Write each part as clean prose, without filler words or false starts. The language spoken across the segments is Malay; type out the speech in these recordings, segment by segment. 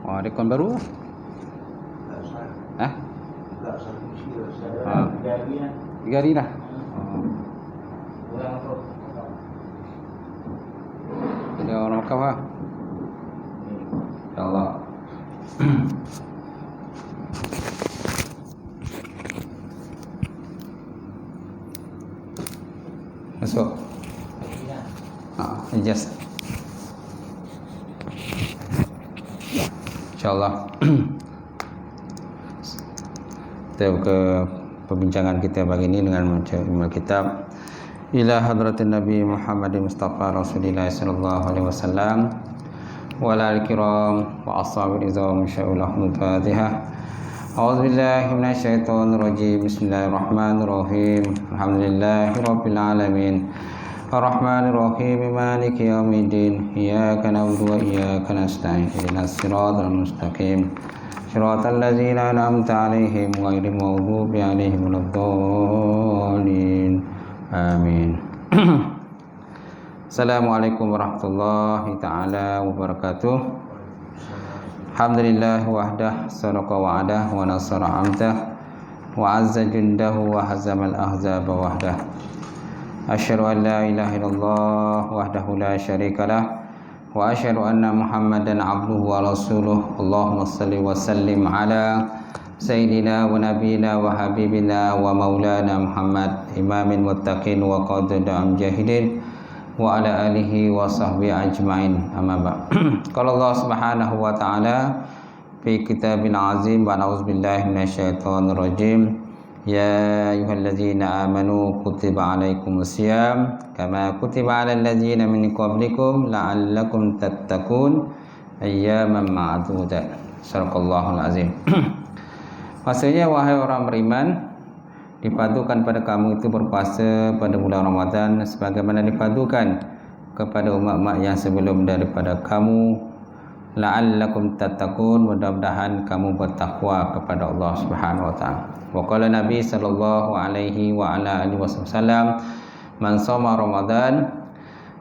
Oh, rekon baru? Hah? 3 hari dah. Ada orang Mekah lah. InsyaAllah. Masuk. Adjust. InsyaAllah. Kita ke perbincangan kita pagi ini dengan membaca kitab ila hadratin Nabi Muhammad Mustafa Rasulullah sallallahu alaihi wasallam wa ala al-kiram wa ashabi rizam sya'ullah mutadhiha. A'udzu billahi minasyaitonir rajim. Bismillahirrahmanirrahim. Alhamdulillahirabbil alamin. Ar-Rahmanir Rahim. Maliki yaumiddin. Iyyaka na'budu wa iyyaka nasta'in. Ihdinas siratal mustaqim. Shiratal ladzina an'amta 'alaihim ghairil maghdubi 'alaihim waladdallin. Amin. Assalamualaikum warahmatullahi taala wabarakatuh. Alhamdulillah wahdah sadaqa wa'adah wa nasara 'abdah wa 'azza jundahu wa hazamal ahzaba wahdah. Asyhadu an la ilaha illallah wahdahu la syarikalah wa asyhadu anna Muhammadan abduhu wa rasuluh. Allahumma salli wa sallim ala sayyidina wa nabiyina wa habibina wa maulana Muhammad imamin muttaqin wa qadidam jahidin wa ala alihi wa sahbihi ajma'in. Amma ba'd. Qala Allah subhanahu wa ta'ala fi kitabil azim wa a'udzubillahi minasyaitonir rajim. Ya ayyuhalladzina amanu kutiba alaikumusiyam kama kutiba alal ladzina min qablikum la'allakum tattaqun ayyaman ma'dudat. Sadaqallahul azim. Maksudnya, wahai orang beriman, dipadukan pada kamu itu berpuasa pada bulan Ramadan sebagaimana dipadukan kepada umat-umat yang sebelum daripada kamu, la'allakum tattaqun, mudah-mudahan kamu bertakwa kepada Allah Subhanahu wa taala. Wa qala Nabi sallallahu alaihi wa ala alihi wasallam, man shoma Ramadan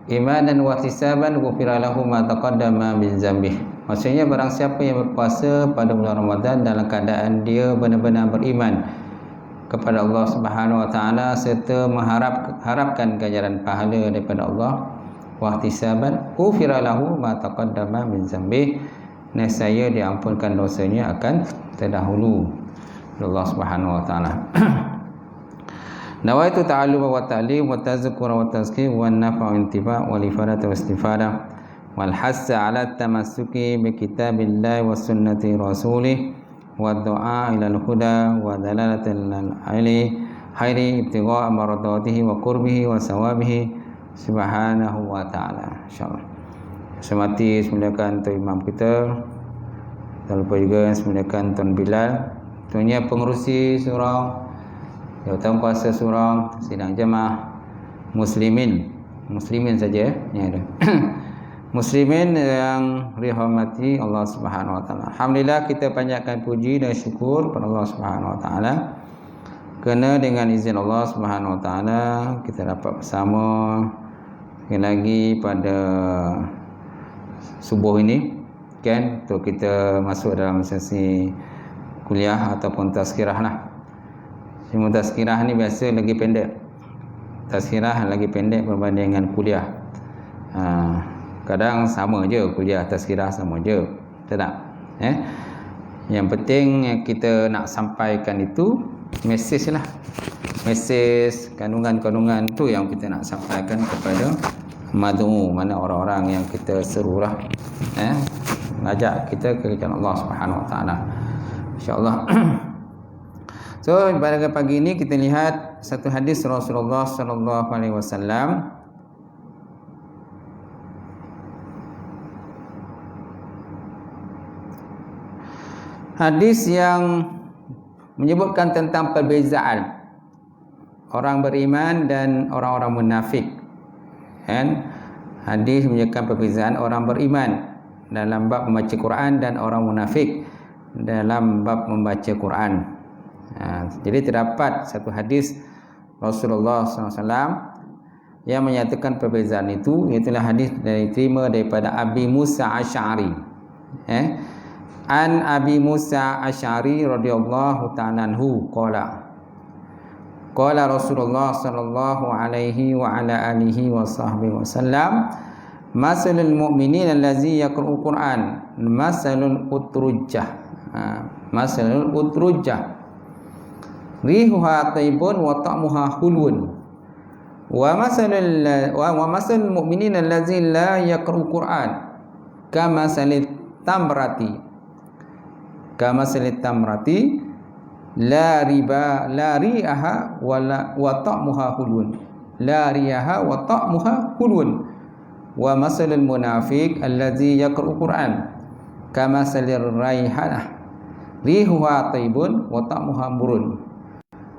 imanan wa ihtisaban ghufira lahu ma taqaddama min dzambih. Maksudnya, barang siapa yang berpuasa pada bulan Ramadan dalam keadaan dia benar-benar beriman kepada Allah Subhanahu wa taala serta harapkan ganjaran pahala daripada Allah, wa ihtisaban ghufira lahu ma taqaddama min dzambih, nescaya diampunkan dosanya akan terdahulu Allah Subhanahu wa taala. Nawaitu ta'alluma wa ta'lim wa tazkura wa tazkir wa nafa wa intifa wa ifadata wa istifada wal hassa ala tamassuki bi kitabillahi wa sunnati rasulih wa du'a ila al-huda wa dalalatil ali khairi ibtigha maradatihi wa qurbihi wa sawabihi subhanahu wa ta'ala. Insyaallah. Semati semuliakan Tuan Imam kita. Tak lupa juga semuliakan Tuan Bilal, tentunya pengerusi surau, jawatan kuasa surau, sidang jemaah muslimin saja yang ada. Muslimin yang dirahmati Allah Subhanahu wa taala. Alhamdulillah, kita panjatkan puji dan syukur kepada Allah Subhanahu wa taala kerana dengan izin Allah Subhanahu wa taala kita dapat bersama sekali lagi pada subuh ini, kan, untuk kita masuk dalam sesi kuliah ataupun tazkirah lah. Semua tazkirah ni biasa lagi pendek. Tazkirah lagi pendek berbanding dengan kuliah. Kadang sama je kuliah, tazkirah sama je. Betul tak? Yang penting kita nak sampaikan itu mesej lah. Mesej, kandungan-kandungan tu yang kita nak sampaikan kepada mad'u, mana orang-orang yang kita serulah, ngajak kita ke jalan Allah Subhanahu wa taala. InsyaAllah. So, pada pagi ini kita lihat satu hadis Rasulullah sallallahu alaihi wasallam. Hadis yang menyebutkan tentang perbezaan orang beriman dan orang-orang munafik. Kan? Hadis menunjukkan perbezaan orang beriman dalam bab membaca Quran dan orang munafik dalam bab membaca Quran. Jadi terdapat satu hadis Rasulullah SAW yang menyatakan perbezaan itu, iaitu hadis diterima daripada Abi Musa Asy'ari. An Abi Musa Asy'ari radhiyallahu ta'ala anhu qala Rasulullah sallallahu alaihi wa ala alihi wa sahbihi wasallam, masalul mu'minin allazi yaqra'ul Qur'an masalul utrujjah. Masalul utrujjah rihuha taibun wa ta'muha hulwun wa masalul mu'minin allazi la yaqra'ul Qur'an kama salit tamrati la riaha wa ta'muha hulwun wa masalul munafiq allazi yaqra'ul Qur'an kama salir raihanah rihuha taibun wa ta'muha murun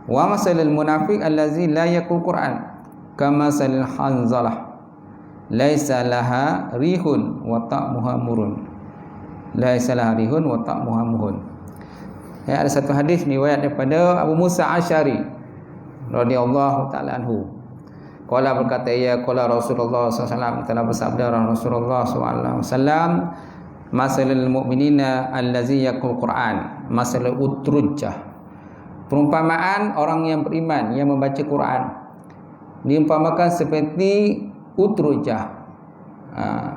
wa masalul munafiq allazi la yaqra'ul Qur'an kama salil hanzalah laisa laha rihun wa ta'muha murun. Ada satu hadis riwayat daripada Abu Musa Asy'ari radhiyallahu ta'ala anhu. Qala berkata qala Rasulullah SAW, telah bersabda Rasulullah SAW, masalul mu'minina allazi yaqra'ul Qur'an masalul utrujjah. Perumpamaan orang yang beriman yang membaca Quran diumpamakan seperti utrujjah.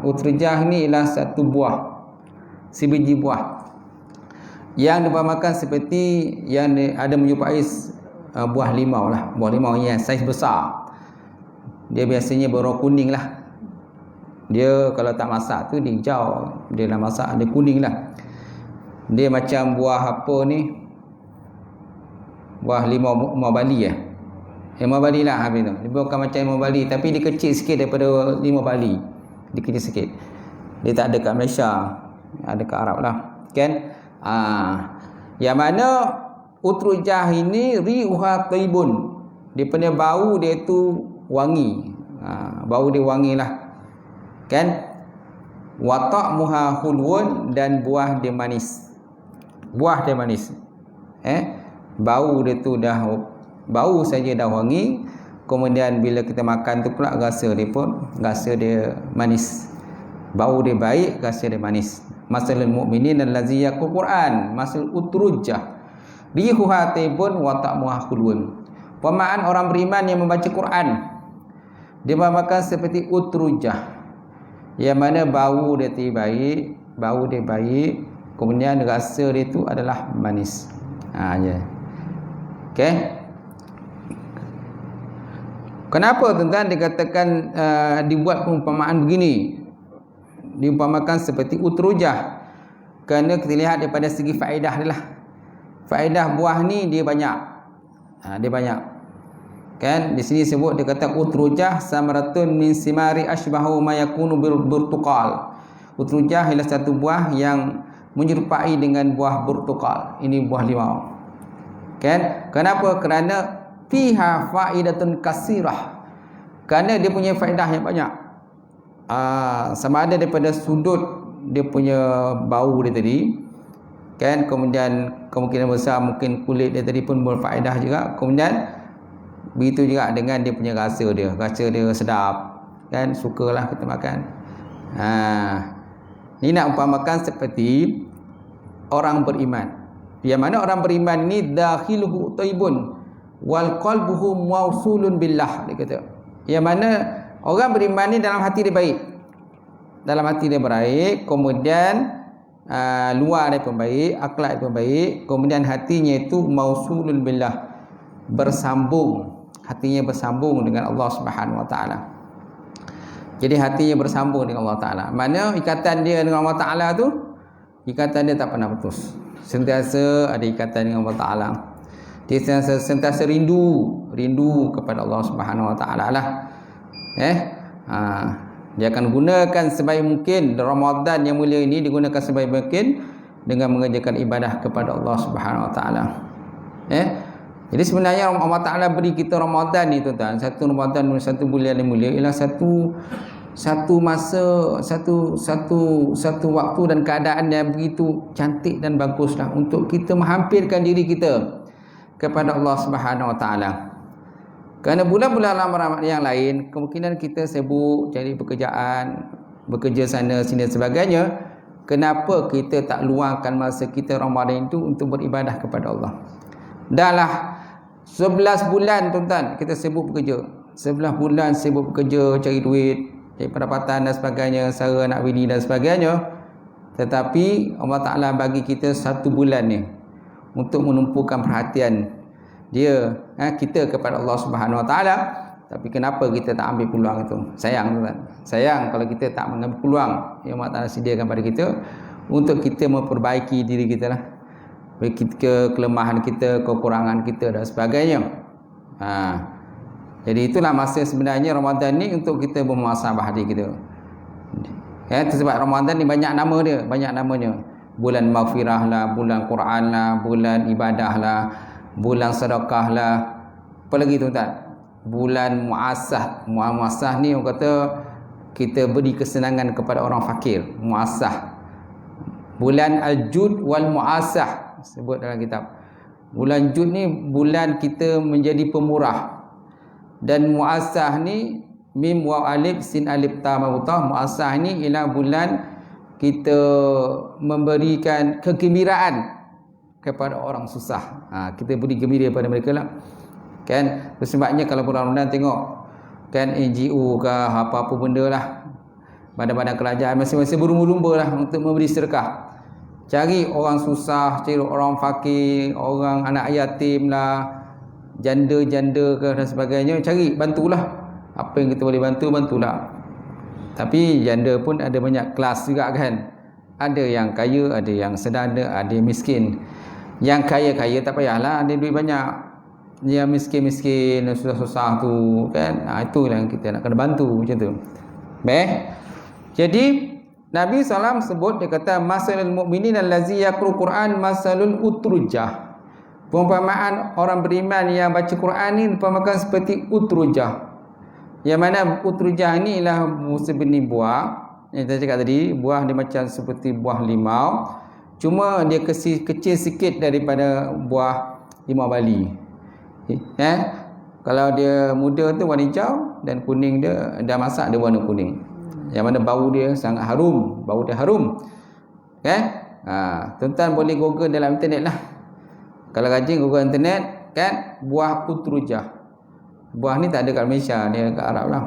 Utrujjah ini ialah satu buah, sebiji buah yang diumpamakan seperti yang ada menyerupai buah limau lah. Buah limau yang saiz besar. Dia biasanya berwarna kuning lah. Dia kalau tak masak tu dia hijau, dia dah masak dia kuning lah. Dia macam buah apa ni? Buah limau Bali ya. Limau Bali lah habis tu. Dia bukan macam limau Bali tapi dia kecil sikit daripada limau Bali. Dia kecil sikit. Dia tak ada kat Malaysia, ada kat Arab lah. Kan? Yang mana utrujah ini riuha taibun. Dia punya bau dia tu wangi. Bau dia wangi lah. Kan? Wa ta'muha hulwun, dan buah dia manis. Buah dia manis. Bau dia tu dah, bau saja dah wangi. Kemudian bila kita makan tu pula rasa dia pun, rasa dia manis. Bau dia baik, rasa dia manis. Masalul mu'minin allazi yaqra'ul Qur'an masalul utrujjah rihuha taibun wa ta'muha hulwun. Perumpamaan orang beriman yang membaca Quran diumpamakan seperti utrujjah, yang mana bau dia baik, kemudian rasa dia tu adalah manis. Okey. Kenapa tuan-tuan dikatakan dibuat perumpamaan begini? Diumpamakan seperti utrujah. Kerana kita lihat daripada segi faedah dia lah. Faedah buah ni dia banyak. Dia banyak. Kan di sini sebut dia kata utrujah samaratun min simari ashbahu ma yakunu burtuqal. Utrujah ialah satu buah yang menyerupai dengan buah burtuqal. Ini buah limau. Kan? Kenapa? Kerana fiha faidatun kasirah. Kerana dia punya faedah yang banyak. Sama ada daripada sudut dia punya bau dia tadi, kan, kemudian kemungkinan besar mungkin kulit dia tadi pun berfaedah juga, kemudian begitu juga dengan dia punya rasa dia sedap, kan, sukalah kita makan. Ini nak umpamakan seperti orang beriman, yang mana orang beriman ni dakhiluhu taibun wal qalbuhu mawsulun billah, dia kata. Yang mana orang beriman ni dalam hati dia baik. Dalam hati dia baik, kemudian luar dia pun baik, akhlak dia pun baik, kemudian hatinya itu mausulun billah, bersambung, hatinya bersambung dengan Allah Subhanahu Wa Taala. Jadi hatinya bersambung dengan Allah Taala. Mana ikatan dia dengan Allah Taala tu, ikatan dia tak pernah putus. Sentiasa ada ikatan dengan Allah Taala. Dia sentiasa rindu kepada Allah Subhanahu Wa Taala lah. Dia akan gunakan sebaik mungkin Ramadan yang mulia ini, digunakan sebaik mungkin dengan mengerjakan ibadah kepada Allah Subhanahu Wa Taala. Jadi sebenarnya Allah Taala beri kita Ramadan ni tuan-tuan, satu Ramadan, satu bulan yang mulia, ialah satu satu masa, satu waktu dan keadaan yang begitu cantik dan baguslah untuk kita menghampirkan diri kita kepada Allah Subhanahu Wa Taala. Kerana bulan-bulan Ramadan yang lain kemungkinan kita sibuk cari pekerjaan, bekerja sana sini sebagainya. Kenapa kita tak luangkan masa kita Ramadan itu untuk beribadah kepada Allah? Dahlah 11 bulan tuan-tuan kita sibuk bekerja. 11 bulan sibuk bekerja, cari duit, cari pendapatan dan sebagainya, sara anak bini dan sebagainya. Tetapi Allah Ta'ala bagi kita 1 bulan ni untuk menumpukan perhatian kita kepada Allah Subhanahu Wa Ta'ala. Tapi kenapa kita tak ambil peluang itu? Sayang tuan. Sayang kalau kita tak mengambil peluang yang Allah Ta'ala sediakan pada kita untuk kita memperbaiki diri kita lah. Kelemahan kita, kekurangan kita dan sebagainya. Jadi itulah masa sebenarnya Ramadan ni untuk kita bermuhasabah diri kita. Sebab Ramadan ni banyak nama dia, banyak namanya. Bulan maghfirah lah, bulan Quran lah, bulan ibadah lah, bulan sedekah lah. Apa lagi tuan-tuan? Bulan muasah. Muasah ni orang kata kita beri kesenangan kepada orang fakir. Muasah. Bulan Al-Jud wal Muasah sebut dalam kitab. Bulan Jud ni bulan kita menjadi pemurah. Dan Muasah ni mim waw alif sin alif ta ma ta. Muasah ni ialah bulan kita memberikan kegembiraan kepada orang susah. Kita beri gembira pada mereka lah. Kan? Sebabnya kalau bulan Ramadan tengok kan NGO ke apa-apa benda lah, badan-badan kerajaan masing-masing berlumba-lumba lah untuk memberi sedekah. Cari orang susah, cari orang fakir, orang anak yatim lah, janda-janda ke dan sebagainya, cari bantulah. Apa yang kita boleh bantu, bantulah. Tapi janda pun ada banyak kelas juga kan. Ada yang kaya, ada yang sederhana, ada yang miskin. Yang kaya-kaya tak payahlah ada duit banyak. Yang miskin-miskin, susah-susah tu kan, itulah yang kita nak kena bantu macam tu. Baik. Jadi Nabi SAW sebut, dia kata masalul mu'minin allazi yaqra'ul Quran masalul utrujah. Perumpamaan orang beriman yang baca Quran ni perumpamaan seperti utrujah. Yang mana utrujah ni ialah sebenih buah. Yang kita cakap tadi, buah dia macam seperti buah limau. Cuma dia kecil sikit daripada buah limau Bali. Kalau dia muda tu warna hijau dan kuning dia dah masak dia warna kuning. Yang mana bau dia sangat harum, bau dia harum. Tuan-tuan boleh google dalam internet lah. Kalau rajin google internet kan, buah utrujah. Buah ni tak ada kat Malaysia, dia kat Arab lah.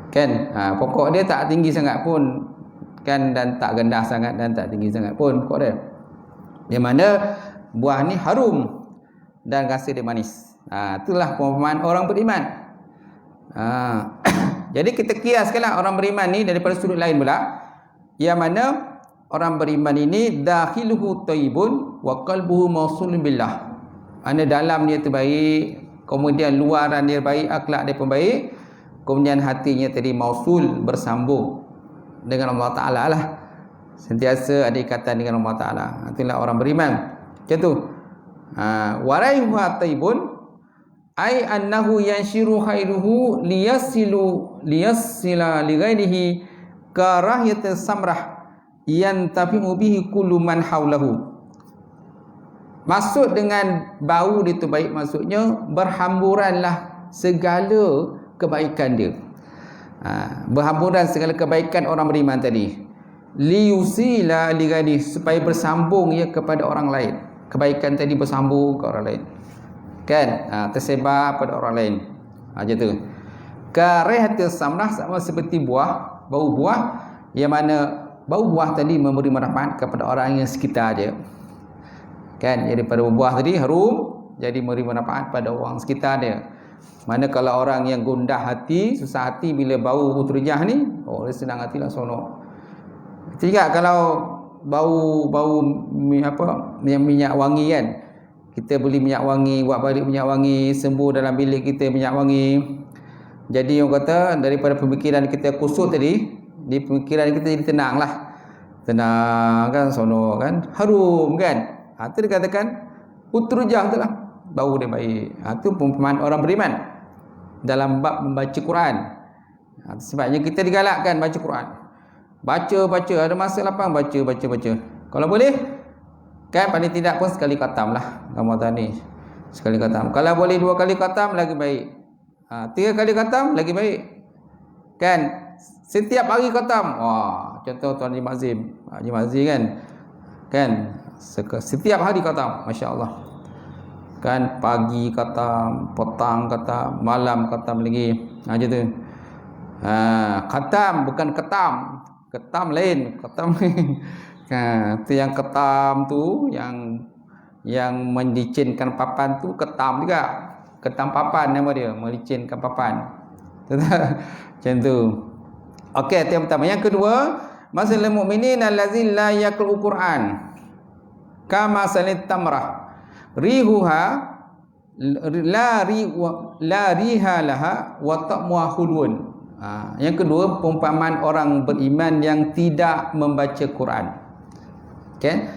Kan? Pokok dia tak tinggi sangat pun kan, dan tak rendah sangat dan tak tinggi sangat pun pokok dia. Yang mana buah ni harum dan rasa dia manis. Itulah perumpamaan orang beriman. Jadi kita kiaskanlah orang beriman ni daripada sudut lain pula. Yang mana orang beriman ini dakhiluhu thayyibun wa qalbuhu mawsulun billah. Ana dalam dia terbaik, kemudian luaran dia baik, akhlak dia pun baik, kemudian hatinya tadi mausul, bersambung dengan Allah Ta'ala lah. Sentiasa ada ikatan dengan Allah Ta'ala. Itulah orang beriman. Macam tu. Waraihu taibun ay annahu yanshiru khairuhu liyasila li ghairihi karahiyat samrah yantafi'u bihi kullu man haulahu. Maksud dengan bau dia tu baik, maksudnya berhamburanlah segala kebaikan dia. Berhamburan segala kebaikan orang beriman tadi. Liyusila li ghairihi, supaya bersambung ia kepada orang lain. Kebaikan tadi bersambung ke orang lain. Kan? Tersebar pada orang lain. Macam tu. Karihatus samrah sama seperti buah, bau buah, yang mana bau buah tadi memberi manfaat kepada orang yang sekitar dia. Kan? Jadi pada buah tadi harum, jadi memberi manfaat pada orang sekitar dia. Mana kalau orang yang gundah hati, susah hati bila bau utrujah ni, dia senang hati lah sonok. Juga kalau bau minyak wangi kan. Kita beli minyak wangi, buat balik minyak wangi, sembuh dalam bilik kita minyak wangi. Jadi orang kata daripada pemikiran kita kusut tadi, di pemikiran kita jadi tenang lah. Tenang kan, sonok kan, harum kan. Itu dikatakan utrujah tu lah, bau dia baik. Itu perumpamaan orang beriman dalam bab membaca Quran. Sebabnya kita digalakkan baca Quran. Baca, ada masa lapang baca. Kalau boleh, kan paling tidak pun sekali khatam lah Ramadan ni. Sekali khatam. Kalau boleh 2 kali khatam lagi baik. 3 kali khatam lagi baik. Kan? Setiap hari khatam. Wah, contoh Tuan Haji Mazim. Haji Mazim kan? Setiap hari khatam, masya-Allah. Kan pagi khatam, petang khatam, malam khatam lagi. Macam tu. Khatam bukan ketam. Ketam lain, khatam lain. Tu yang ketam tu yang melicinkan papan tu ketam juga. Ketam papan nama dia, melicinkan papan. Macam tu. Okey, itu yang pertama. Yang kedua, masalul mukminin allazi la yaqra'u Quran. Kama salit tamrah. Rihuha la riha laha wa ta'muha khulun. Yang kedua, perumpamaan orang beriman yang tidak membaca Quran. Okey?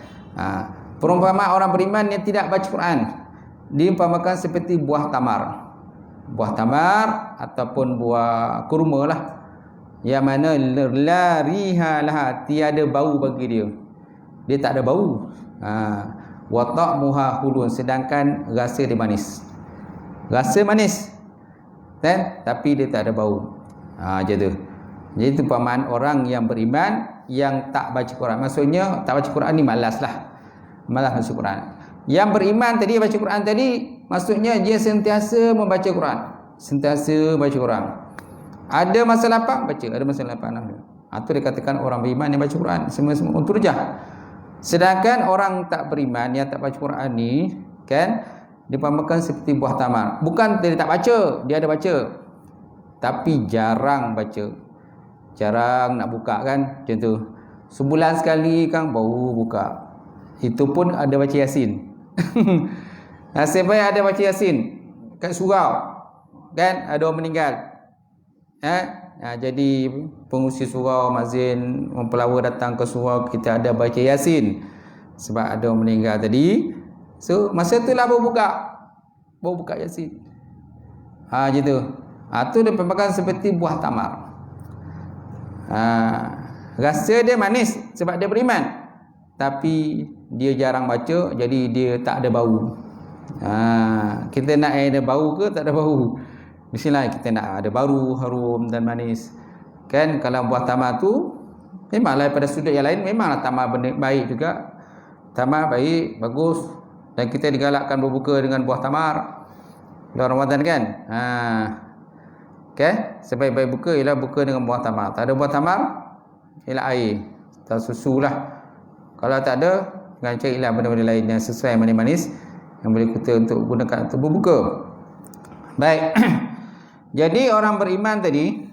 Perumpamaan orang beriman yang tidak baca Quran diumpamakan seperti buah tamar. Buah tamar ataupun buah kurma lah. Yang mana la riha laha, tiada bau bagi dia. Dia tak ada bau. Wa ta'muha khulun, sedangkan rasa dia manis. Rasa manis. Kan? Tapi dia tak ada bau. Macam tu. Jadi itu perumpamaan orang yang beriman yang tak baca Quran. Maksudnya tak baca Quran ni malas lah. Malas baca Quran. Yang beriman tadi baca Quran tadi, maksudnya dia sentiasa membaca Quran. Sentiasa baca Quran. Ada masa lapang baca, ada masa lapang. Itu dikatakan orang beriman yang baca Quran. Semua untuk rejah. Sedangkan orang tak beriman yang tak baca Quran ni, kan, dipamerkan seperti buah tamar. Bukan dia tak baca, dia ada baca. Tapi jarang baca. Jarang nak buka kan, macam tu. Sebulan sekali kan baru buka. Itu pun ada baca Yasin. Nasib baik ada baca Yasin kat surau. Kan ada orang meninggal. Jadi pengurusi surau, mazin, mempelawa datang ke surau, kita ada baca Yasin sebab ada orang meninggal tadi. So masa tu lah baru buka Yasin. Macam tu. Tu dia perbezaan seperti buah tamar. Rasa dia manis sebab dia beriman, tapi dia jarang baca, jadi dia tak ada bau. Kita nak ada bau ke tak ada bau? Mestilah kita nak ada bau, harum dan manis. Kan kalau buah tamar tu memanglah pada sudut yang lain memanglah tamar baik juga. Tamar baik, bagus, dan kita digalakkan berbuka dengan buah tamar bulan Ramadan kan. Okay? Sebaik-baik buka ialah buka dengan buah tamar. Tak ada buah tamar, ialah air atau susu lah. Kalau tak ada, dengan carilah benda-benda lain yang sesuai, manis-manis yang boleh kita untuk gunakan untuk berbuka. Baik. Jadi orang beriman tadi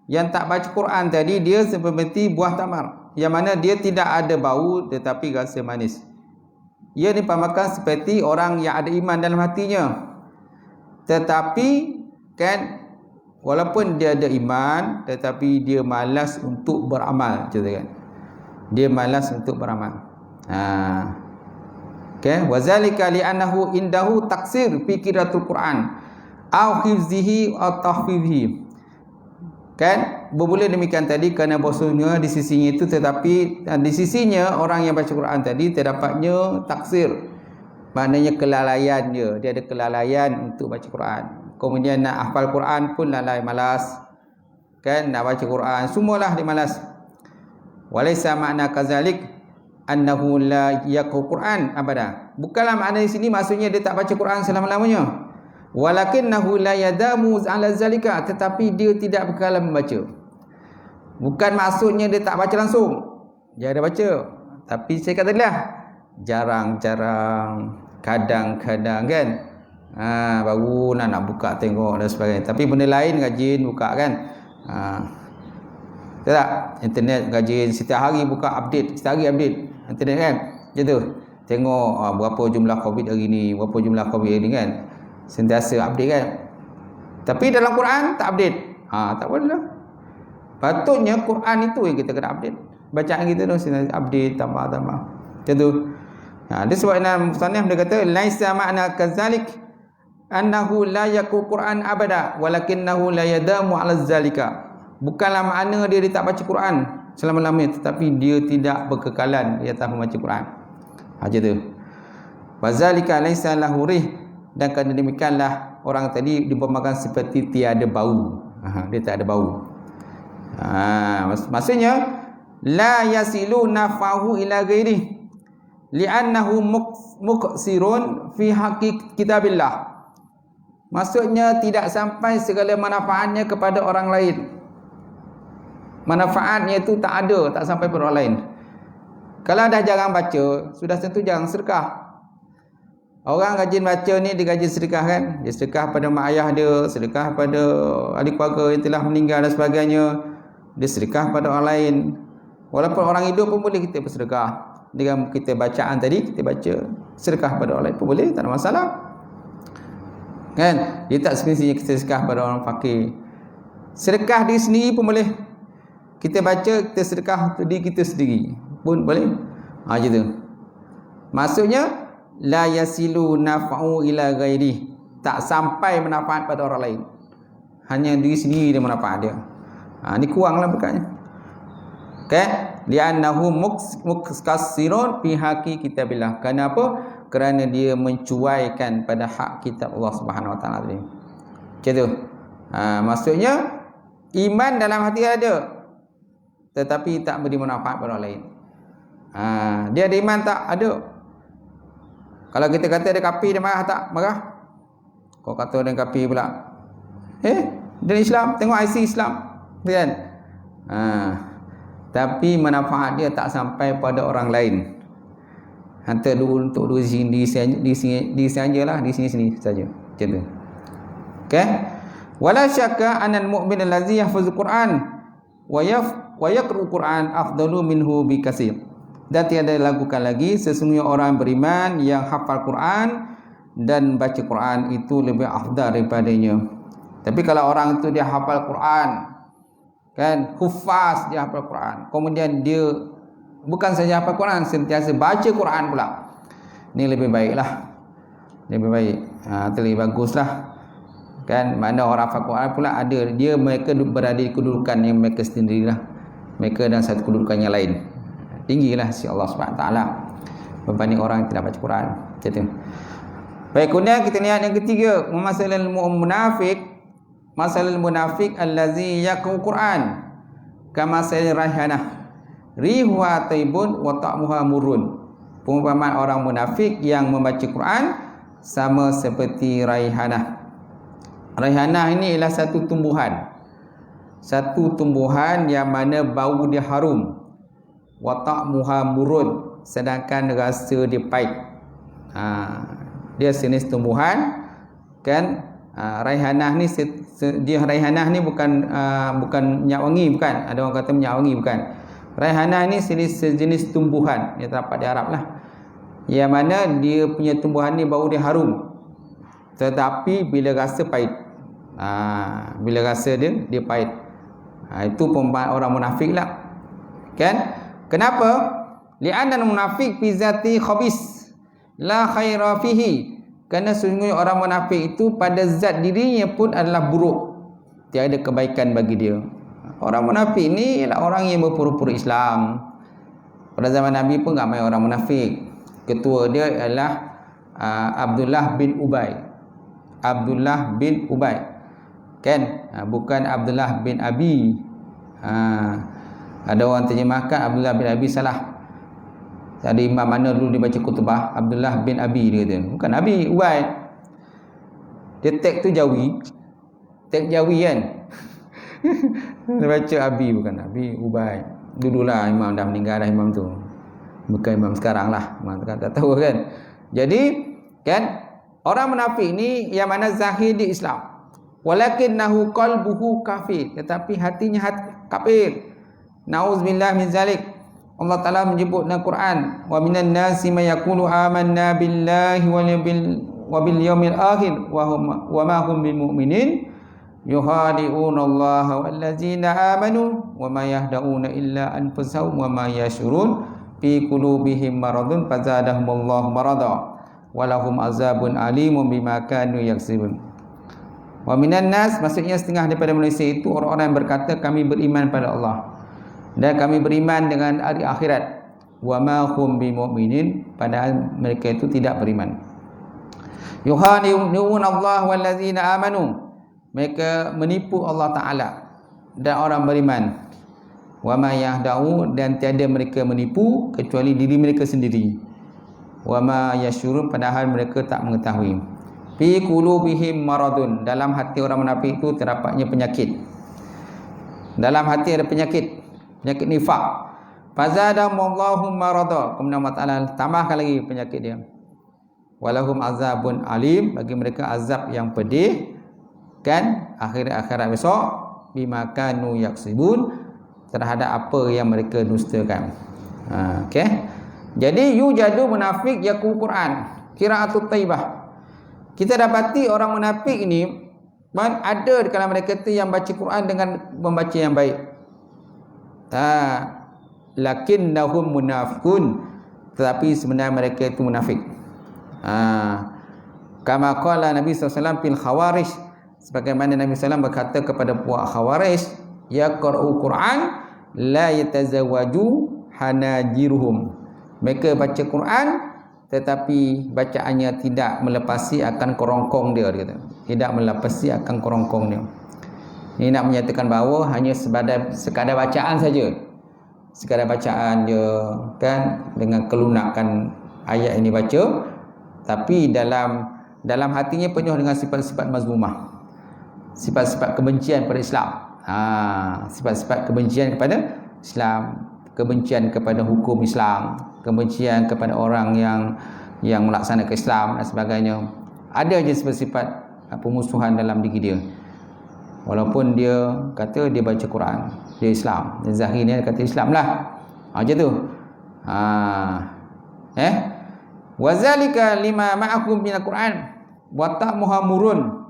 yang tak baca Quran tadi, dia seperti buah tamar yang mana dia tidak ada bau tetapi rasa manis. Ia dipamerkan seperti orang yang ada iman dalam hatinya, tetapi kan walaupun dia ada iman tetapi dia malas untuk beramal, macam tu kan. Dia malas untuk beramal. Okay, wazalika li'annahu indahu taksir fi qiraatul Quran au hifzihi atau tahfidhi. Kan bermula demikian tadi kerana bahasanya di sisinya itu, tetapi di sisinya orang yang baca Quran tadi terdapatnya taksir, maknanya kelalaian dia ada kelalaian untuk baca Quran. Kemudian nak hafal Quran pun lalai, malas. Kan nak baca Quran semualah dia malas. Walaysa makna kazalik annahu la yaqra'u Quran abada. Bukanlah makna di sini maksudnya dia tak baca Quran selama-lamanya. Walakinnahu la yadamu ala zalika, tetapi dia tidak berkala membaca. Bukan maksudnya dia tak baca langsung. Dia ada baca, tapi saya kata tadilah jarang-jarang, kadang-kadang kan. Baru nak buka tengok dan sebagainya. Tapi benda lain rajin buka kan. Tak? Internet rajin setiap hari buka update, setiap hari update internet kan. Macam tu. Tengok berapa jumlah COVID hari ni, berapa jumlah COVID hari ni kan. Sentiasa update kan. Tapi dalam Quran tak update. Tak boleh lah. Patutnya Quran itu yang kita kena update. Bacaan kita tu sentiasa update, tambah. Macam tu. Dia sebab dalam musannaf dia kata laisa ma'na kadzalik annahu la yaqra'u Quran abada walakinnahu la yadamu 'ala zalika. Bukanlah makna dia tak baca Quran selama-lamanya, tetapi dia tidak berkekalan di atas membaca Quran. Macam tu. Wazalika laisa lahu rih, dan kerana demikianlah orang tadi diumpamakan seperti tiada bau. Dia tak ada bau. Maksudnya la yasilu nafahu ila ghairi li'annahu muqsirun fi haqqi kitabillah. Maksudnya tidak sampai segala manfaatnya kepada orang lain. Manfaatnya itu tak ada, tak sampai pada orang lain. Kalau dah jarang baca, sudah tentu jarang sedekah. Orang rajin baca ni, dia rajin sedekah kan. Dia sedekah pada mak ayah dia, sedekah pada ahli keluarga yang telah meninggal dan sebagainya. Dia sedekah pada orang lain. Walaupun orang hidup pun boleh kita bersedekah. Dengan kita bacaan tadi, kita baca sedekah pada orang lain pun boleh, tak ada masalah. Kan? Dia tak semestinya kita sedekah pada orang fakir. Sedekah diri sendiri pun boleh. Kita baca, kita sedekah untuk diri kita sendiri pun boleh. Macam tu. Maksudnya la yasilu naf'u ila ghairi, tak sampai manfaat pada orang lain, hanya diri sendiri dia manfaat dia. Ni kuranglah berkatnya. Okay? Li'annahu muqassirun fi haqqi kitabillah. Kenapa? Kerana dia mencuaikan pada hak kitab Allah Subhanahu Wa Taala tadi. Macam tu. Maksudnya iman dalam hati ada, tetapi tak beri manfaat pada orang lain. Dia ada iman tak? Ada. Kalau kita kata ada kafir, dia marah tak? Marah. Kau kata ada kafir pula. Dia Islam, tengok IC Islam. Kan? Tapi manfaat dia tak sampai pada orang lain. Hantar dulu untuk di sini sajalah, di sini saja. Macam tu. Okey? Wala syakka anal mu'min allazi yahfazul Quran wa yaqra'ul Quran afdalu minhu bi katsir. Dan tiada lakukan lagi, sesungguhnya orang beriman yang hafal Quran dan baca Quran itu lebih afdal daripadanya. Tapi kalau orang itu dia hafal Quran, kan, hufaz, dia hafal Quran, kemudian dia bukan saja hafal Quran, sentiasa baca Quran pula, ini lebih baiklah, lebih baik. Itu lebih baguslah, kan. Mana orang hafal Quran pula ada dia, mereka berada di kedudukan yang mereka sendirilah, mereka dan satu kedudukan yang lain tinggilah si Allah Subhanahu Taala berbanding orang yang tidak baca Quran. Macam tu. Baik, kemudian kita lihat yang ketiga, masalahul munafik. Masalahul munafik allazi yaqra'u Quran kama sal raihanah rihuha taibun wa ta'muha murun. Perumpamaan orang munafik yang membaca Quran sama seperti raihanah. Raihanah ini ialah satu tumbuhan. Satu tumbuhan yang mana bau dia harum. Wa ta'muha murun, sedangkan rasa dia pahit. Dia jenis tumbuhan, kan. Raihanah ni dia raihanah ni bukan minyak wangi, bukan. Ada orang kata minyak wangi, bukan. Raihanah ni sejenis tumbuhan yang terdapat di Arab lah, yang mana dia punya tumbuhan ni bau dia harum, tetapi bila rasa pahit. Bila rasa dia pahit. Itu perumpamaan orang munafik lah, kan. Kenapa? Li'anna munafik fi zati khabis la khaira fihi. Kerana sesungguhnya orang munafik itu pada zat dirinya pun adalah buruk, tiada kebaikan bagi dia. Orang munafik ni ialah orang yang berpura-pura Islam. Pada zaman Nabi pun ramai orang munafik. Ketua dia adalah Abdullah bin Ubay. Abdullah bin Ubay, kan. Bukan Abdullah bin Abi. Ada orang terjemahkan Abdullah bin Abi salah. Ada imam mana dulu dia baca kutubah Abdullah bin Abi, dia kata bukan Abi, Ubay. Dia tag tu Jawi, tag Jawi kan. Dia baca Abi, bukan Abi, Ubay. Dululah imam dah meninggal dah, imam tu bukan imam sekarang lah, imam tak tahu kan. Jadi kan, orang munafik ni yang mana zahir di Islam, walakinnahu qalbuhu kafir, tetapi hatinya kafir. Nauzubillah min zalik. Allah Ta'ala menyebut dalam Quran, wa minan nasi may yaqulu amanna billahi wa bil yaumil akhir wa ma hum bil mu'minin yuhadi'una Allah wal ladzina amanu wa ma yahda'una illa anfusahum wa ma yashurun fi qulubihim maradun fazadahumullahu marada wa lahum azabun alimun bima kanu yaksibun. Wa minan nas, maksudnya setengah daripada manusia itu orang-orang yang berkata kami beriman pada Allah dan kami beriman dengan hari akhirat. Wa ma hum bimu'minin, padahal mereka itu tidak beriman. Yuhani'un Allah wallazina amanu, mereka menipu Allah Ta'ala dan orang beriman. Wa ma yahda'u, dan tiada mereka menipu kecuali diri mereka sendiri. Wa ma yashurun, padahal mereka tak mengetahui. Fi qulubihim maradun, dalam hati orang munafik itu terdapatnya penyakit. Dalam hati ada penyakit nifak. Fazadahumullahu marada, kemudian Allah Ta'ala tambahkan lagi penyakit dia. Walahum azabun alim, bagi mereka azab yang pedih kan akhirat besok, bima kanu yaksibun, terhadap apa yang mereka dustakan. Okey. Jadi yujadu munafik yaqul Quran qiraatut thayyibah. Kita dapati orang munafik ini ada di kalangan mereka tu yang baca Quran dengan membaca yang baik. Lakinnahum munafiqun, tetapi sebenarnya mereka itu munafik. Kama qala Nabi SAW fil khawarij, sebagaimana Nabi SAW berkata kepada puak khawarij, yaqra'u Quran la yatazawwaju hanajiruhum, mereka baca Quran tetapi bacaannya tidak melepasi akan kerongkong dia, kata. Tidak melepasi akan kerongkong dia. Ini nak menyatakan bahawa hanya sekadar bacaan saja. Sekadar bacaan dia kan, dengan kelunakan ayat ini baca, tapi dalam hatinya penuh dengan sifat-sifat mazmumah, sifat-sifat kebencian pada Islam. Sifat-sifat kebencian kepada Islam, kebencian kepada hukum Islam, kebencian kepada orang yang melaksanakan Islam dan sebagainya. Ada je sifat-sifat pemusuhan dalam diri dia. Walaupun dia kata dia baca Quran, dia Islam, dia zahirnya kata Islam lah. Macam tu. Wazalika lima ma'akum minal Quran wa ta'muhamurun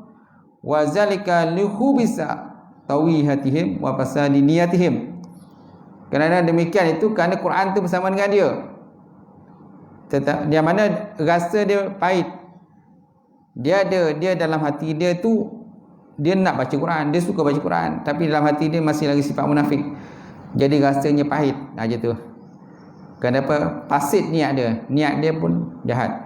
wazalika lihubisa tawihatihim wa fasadi niyatihim. Kerana demikian itu, kerana Quran tu bersama dengan dia. Dia mana rasa dia pahit. Dia dalam hati dia tu, dia nak baca Quran, dia suka baca Quran, tapi dalam hati dia masih lagi sifat munafik. Jadi rasanya pahit. Macam tu. Kenapa? Fasid niat dia pun jahat.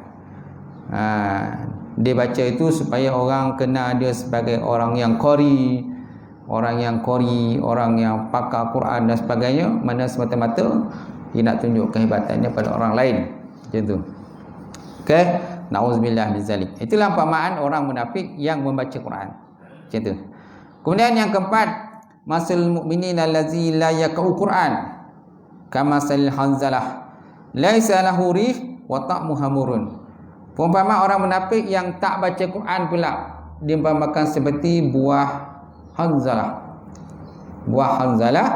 Dia baca itu supaya orang kenal dia sebagai orang yang qari, orang yang pakar Quran dan sebagainya, mana semata-mata dia nak tunjuk kehebatannya pada orang lain. Macam tu. Okey, nauzubillah min zalik. Itulah perumpamaan orang munafik yang membaca Quran. Macam tu. Kemudian yang keempat, masalul mu'minin allazi la yaqra'u Quran kama salil hanzalah laisa lahu rih wa ta'muhu hamurun. Perumpamaan orang munafik yang tak baca Quran pula, diumpamakan seperti buah hanzalah. Buah hanzalah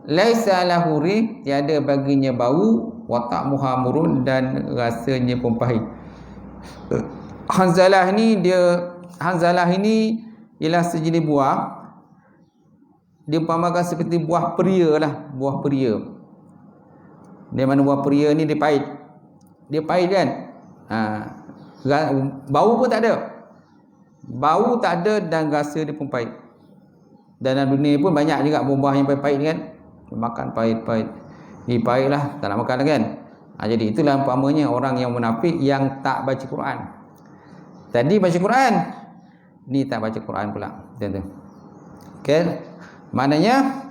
laisa lahu rih, tiada baginya bau, wa ta'muhu hamurun, dan rasanya pun pahit. Hanzalah ini ialah sejenis buah, diumpamakan seperti buah peria lah, buah peria. Di mana buah peria ni dia pahit kan. Bau pun tak ada, dan rasa dia pun pahit. Dan dalam dunia pun banyak juga buah yang pahit kan, makan pahit. Ni pahit lah, tak nak makan kan. Jadi itulah umpamanya orang yang munafik yang tak baca Quran. Tadi baca Quran, ni tak baca Quran pula. Macam tu. Okay. Maknanya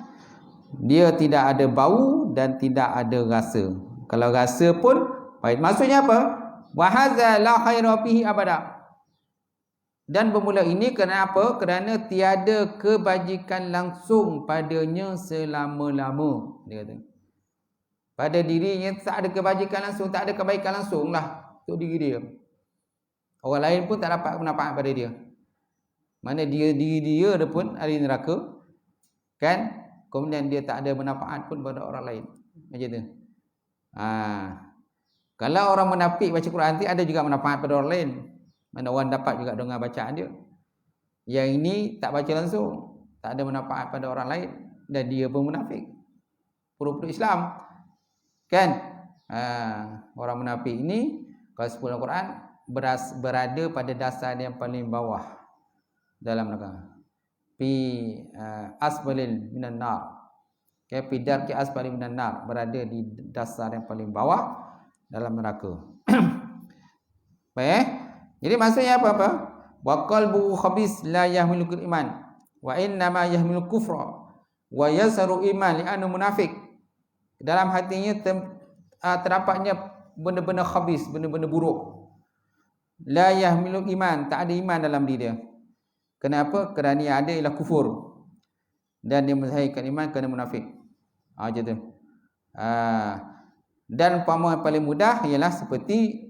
dia tidak ada bau dan tidak ada rasa. Kalau rasa pun pahit. Maksudnya apa? Wa hadza la khaira fihi abada. Dan bermula ini kerana apa? Kerana tiada kebajikan langsung padanya selama-lama. Dia kata. Pada dirinya tak ada kebajikan langsung, tak ada kebaikan langsung lah untuk diri dia. Orang lain pun tak dapat manfaat pada dia. Mana diri dia pun ada neraka. Kan? Kemudian dia tak ada manfaat pun pada orang lain. Macam tu. Kalau orang munafik baca Quran nanti ada juga manfaat pada orang lain. Mana orang dapat juga dengar bacaan dia. Yang ini tak baca langsung, tak ada manfaat pada orang lain, dan dia pun munafik. Pura-pura Islam. Kan? Orang munafik ini kalau sebut Al-Quran berada pada dasar yang paling bawah. dalam neraka. Fi asbalil minan nar. Fi darki asbalil minan nar, berada di dasar yang paling bawah dalam neraka. Baik. Jadi maksudnya apa? Wa qalbu khabis la yahmilul iman wa inna ma yahmilul kufra wa yasaru iman li'annu munafiq. Dalam hatinya terdapatnya benda-benda khabis, benda-benda buruk. La yahmilul iman, tak ada iman dalam diri dia. Kenapa? Kerana yang ada ialah kufur. Dan dia menzahirkan iman kerana munafik. Macam tu. Dan umpama paling mudah ialah seperti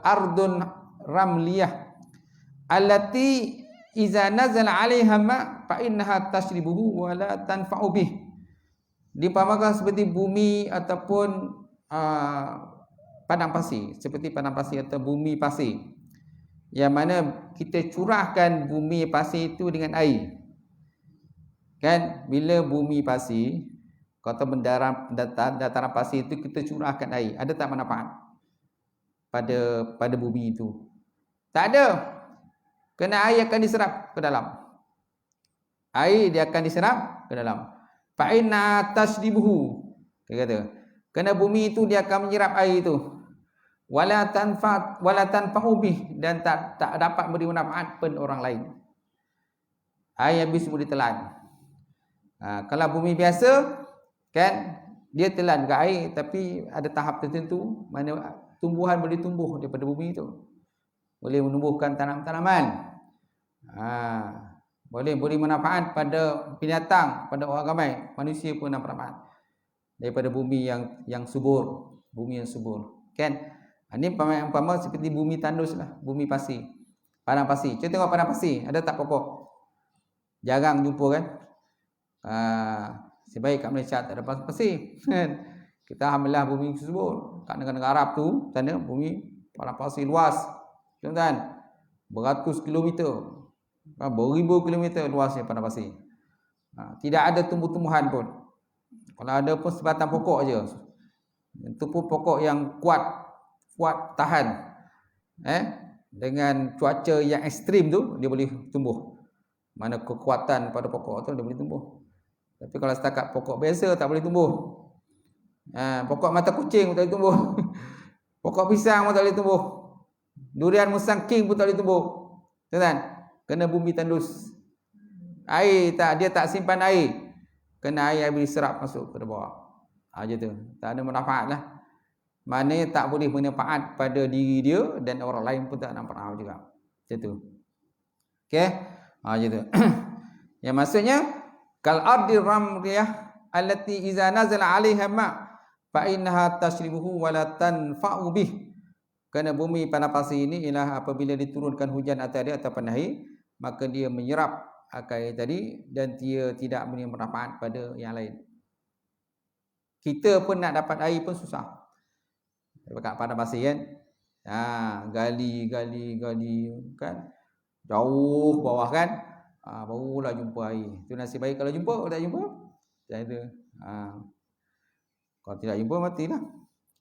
ardun ramliyah allati iza nazala 'alaiha ma fa innaha tashribuhu wa la tanfa'u bih. Diumpamakan seperti bumi ataupun padang pasir, seperti padang pasir atau bumi pasir, yang mana kita curahkan bumi pasir itu dengan air. Kan, bila bumi pasir, kata dataran pasir itu kita curahkan air, ada tak manfaat pada bumi itu? Tak ada. Kerana air akan diserap ke dalam. Air dia akan diserap ke dalam. Fa inna tasdibuhu. Dia kata, kerana bumi itu dia akan menyerap air itu. Wala tanfa'u bih, dan tak dapat beri manfaat pada orang lain. Air habis boleh telan. Kalau bumi biasa kan, dia telan ke air, tapi ada tahap tertentu mana tumbuhan boleh tumbuh daripada bumi itu. Boleh menumbuhkan tanaman. Boleh beri manfaat pada binatang, pada orang ramai, manusia pun dapat manfaat daripada bumi yang subur, bumi yang subur. Kan? Ini umpama seperti bumi tandus lah, bumi pasir, padang pasir. Cuba tengok padang pasir, ada tak pokok? Jarang jumpa kan? Sebaik kat Malaysia tak ada pasir. Kita alhamdulillah bumi subur. Kat negara-negara Arab tu, sana bumi padang pasir luas. Tuan-tuan, beratus kilometer, beribu kilometer luasnya padang pasir. Tidak ada tumbuh-tumbuhan pun. Kalau ada pun sebatang pokok aja. Itu pun pokok yang kuat tahan. Dengan cuaca yang ekstrim tu dia boleh tumbuh. Mana kekuatan pada pokok tu dia boleh tumbuh. Tapi kalau setakat pokok biasa tak boleh tumbuh. Pokok mata kucing pun tak boleh tumbuh. Pokok pisang pun tak boleh tumbuh. Durian musang king pun tak boleh tumbuh. Kan? Kena bumi tandus. Air dia tak simpan air. Kena air habis serap masuk ke bawah. Macam tu. Tak ada manfaat lah. Maknanya tak boleh bermanfaat pada diri dia, dan orang lain pun tak nampak manfaat juga. Macam tu. Okey? Macam tu. Yang maksudnya kal ardi ramriyah allati iza nazala 'alaiha ma fa innaha tashribuhu wa la tanfa'u bih. Kerana bumi padang pasir ini ialah apabila diturunkan hujan atas dia ataupun air, maka dia menyerap air tadi dan dia tidak memberi manfaat pada yang lain. Kita pun nak dapat air pun susah. Dekat padang pasir kan, gali kan, jauh bawah kan, barulah jumpa air. Itu nasib baik kalau jumpa. Kalau tak jumpa, macam itu. Kalau tidak jumpa, matilah.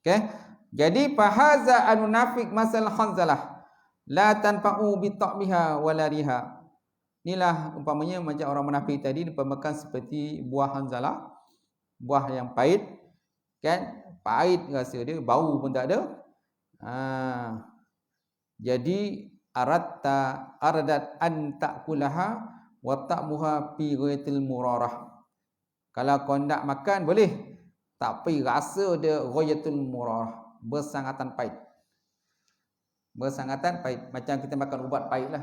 Okay. Jadi fahaza al-munafiq masal khanzalah la tanfa'u bi ta'miha wala riha. Inilah umpamanya macam orang munafik tadi diperbamakan seperti buah hanzalah, buah yang pahit kan, pahit rasa dia, bau pun tak ada. Jadi aradat an ta'kulaha wa ta'muha fi ghayatil murarah. Kalau kau nak makan boleh, tapi rasa dia ghayatul murarah, bersangatan pahit. Bersangatan pahit. Macam kita makan ubat pahit lah.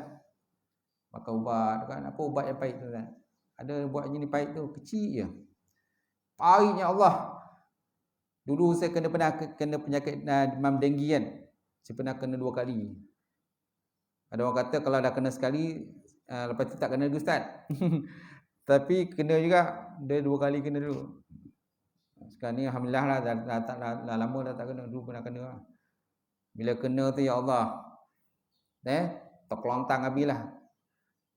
Makan ubat kan, apa ubat yang pahit tu kan? Ada ubat jenis pahit tu kecil je. Pahitnya Allah. Dulu saya pernah kena penyakit demam denggi kan. Saya pernah kena 2 kali. Ada orang kata kalau dah kena sekali, lepas tu tak kena lagi ustaz. Tapi kena juga, dia 2 kali kena dulu. Sekarang ni alhamdulillah lah, dah lama dah tak kena. Dulu pernah kena lah. Bila kena tu ya Allah, terkelontang habis lah.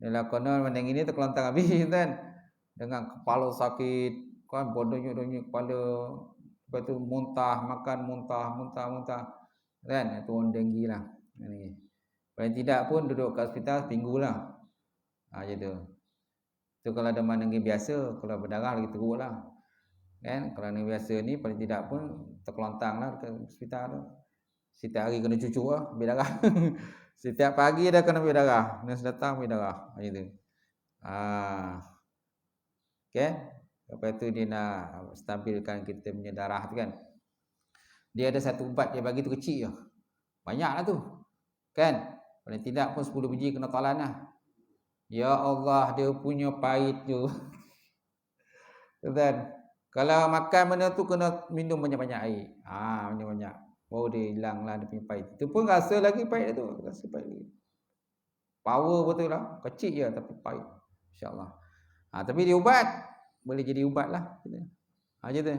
Bila kena macam ini terkelontang habis kan. Dengan kepala sakit kan, bodonyok-donyok kepala. Lepas tu muntah, makan muntah kan. Itu orang denggi lah. Paling tidak pun duduk kat hospital seminggu lah. Macam tu. Tu kalau demam denggi biasa, kalau berdarah lagi teruk lah. Kan? Kalau denggi biasa ni paling tidak pun terkelontang lah dekat hospital tu. Setiap hari kena cucuk lah, ambil darah. Setiap pagi dah kena ambil darah. Nurse datang ambil darah. Macam tu. Okay. Lepas tu dia nak stabilkan kita punya darah tu kan. Dia ada satu ubat dia bagi tu kecil je. Banyak lah tu. Kan? Paling tidak pun 10 biji kena talan lah. Ya Allah, dia punya pahit tu. Dan kalau makan benda tu kena minum banyak-banyak air. Minum banyak. Baru dia hilang lah dia punya pahit. Tu pun rasa lagi pahit tu. Rasa pahit lagi. Power betul lah. Kecil je tapi pahit. InsyaAllah. Tapi dia ubat. Boleh jadi ubat lah. Macam tu.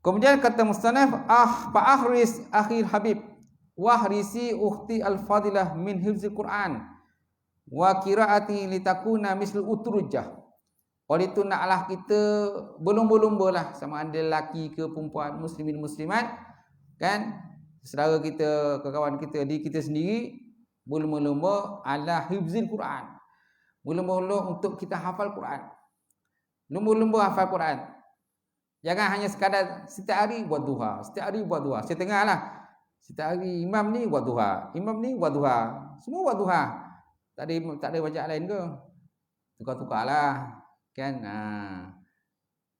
Kemudian kata musannaf, fa'ahris akhil habib wahrisi ukhti al-fadilah min hifzil Quran wa qiraati litakuna mislu utrujah. Oleh itu naklah kita berlumba-lumba lah sama ada lelaki ke perempuan, muslimin muslimat, kan, saudara kita, kawan kita, diri kita sendiri berlumba-lumba ala hifzil Quran. Berlumba-lumba untuk kita hafal Quran. Lumba-lumba hafal Quran. Jangan hanya sekadar setiap hari buat duha, setiap hari buat duha. Saya tengah lah. Setiap hari imam ni buat duha, imam ni buat duha. Semua buat duha. Tak ada bacaan lain ke? Tukar-tukarlah. Kan?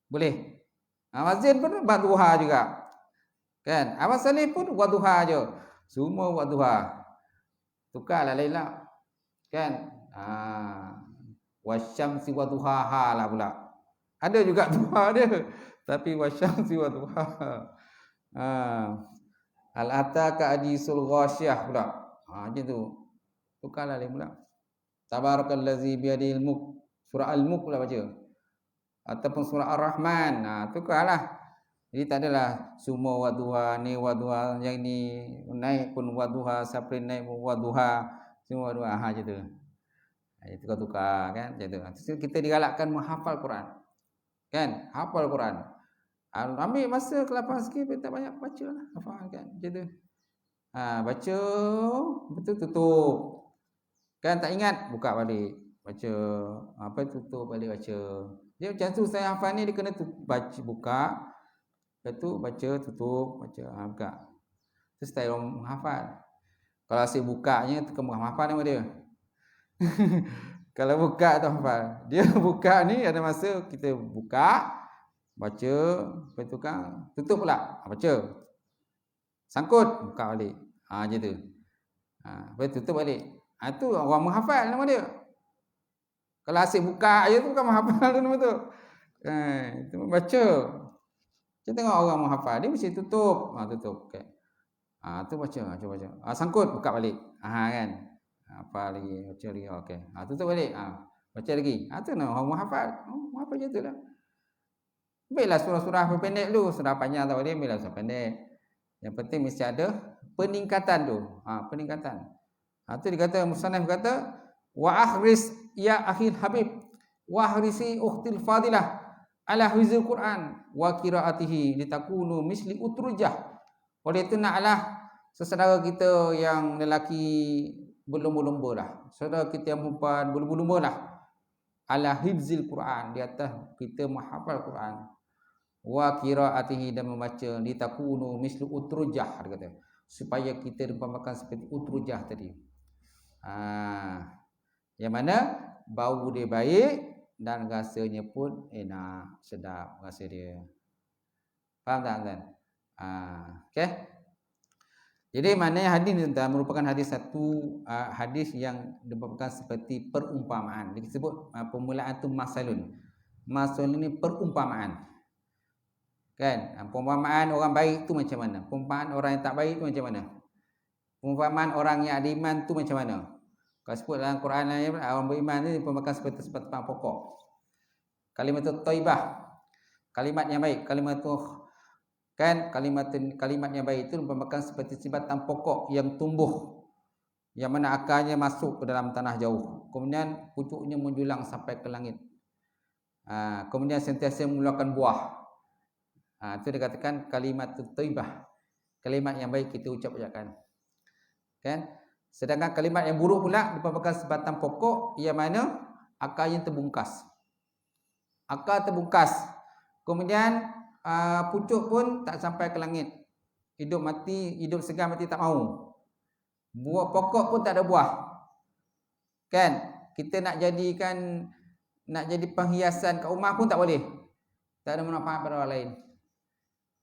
Boleh. Mazin pun buat duha juga. Kan? Abang Salih pun buat duha je. Semua buat duha. Tukarlah lain lah. Kan? Wasyamsi wa duhaha lah pula. Ada juga duha dia. Tapi wasyamsi wa duhaha. Al-ataka hadisul ghasyah pula. Macam tu. Tukarlah lain pula. Tabarakallazi biyadil mulk. Surah Al-Mulk pula baca. Ataupun surah Ar-Rahman. Tukarlah. Jadi tak adalah semua waduha ni waduha, yang ni naik pun waduha, siapa naik pun waduha, semua waduha. Macam tu. Tukar-tukar kan. Macam tu. Kita digalakkan menghafal Quran. Kan? Hafal Quran. Ambil masa kelapan sikit, tak banyak baca lah. Hafal kan. Macam tu. Baca, betul tutup. Kan tak ingat, buka balik. Baca, tutup balik baca. Dia macam tu saya hafal ni, dia kena baca, buka. Lepas tu baca, tutup, baca, buka. Itu style orang menghafal. Kalau asyik bukanya, tu kamu hafal nama dia. Kalau buka tu hafal. Dia buka ni ada masa kita buka, baca, lepas tu kan tutup pula, baca. Sangkut, buka balik. Macam tu. Lepas tutup balik. Itu orang menghafal nama dia. Kalau asyik buka je tu bukan menghafal tu nama tu. Itu membaca. Kita tengok orang menghafal, dia mesti tutup. Tutup. Okay. Tu baca, cuba baca. Sangkut, buka balik. Kan. Apa lagi, baca lagi. Okey. Tutup balik. Baca lagi. Tu nama orang menghafal. Menghafal je tu lah. Ambillah surah-surah pendek dulu. Surah panjang tak boleh, ambillah surah pendek. Yang penting mesti ada peningkatan tu. Peningkatan. Tu dikata, musannaf kata, wa akhris ya akhil habib wa akhrisi ukhtil fadilah ala hifzil Quran wa qiraatihi litakunu misli utrujah. Oleh itu naklah sesaudara kita yang lelaki berlumba-lumba lah. Saudara kita yang perempuan berlumba-lumba lah. Ala hifzil Quran, di atas kita menghafal Quran. Wa qiraatihi, dan membaca, litakunu misli utrujah, dia kata. Supaya kita diumpamakan seperti utrujah tadi. Yang mana bau dia baik dan rasanya pun enak, sedap rasa dia. Faham tak tuan? Okey. Jadi maknanya hadis ni merupakan hadis satu hadis yang merupakan seperti perumpamaan. Disebut permulaan tu masalun. Masalun ini perumpamaan. Kan? Perumpamaan orang baik tu macam mana? Perumpamaan orang yang tak baik tu macam mana? Perumpamaan orang yang ada iman tu macam mana? Kalau sebut dalam Quran lain, orang beriman ni diperbamakan seperti pokok. Kalimat thayyibah, kalimat yang baik. Kalimat tu kan, kalimat yang baik itu diperbamakan seperti batang pokok yang tumbuh, yang mana akarnya masuk ke dalam tanah jauh, kemudian pucuknya menjulang sampai ke langit. Kemudian sentiasa mengeluarkan buah. Itu dikatakan kalimat thayyibah. Kalimat yang baik kita ucapkan. Kan? Sedangkan kalimat yang buruk pula merupakan sebatang pokok yang mana akarnya terbungkas. Akar terbungkas. Kemudian pucuk pun tak sampai ke langit. Hidup mati, hidup segar mati tak mau. Buah pokok pun tak ada buah. Kan? Kita nak jadi penghiasan kat rumah pun tak boleh. Tak ada manfaat pada orang lain.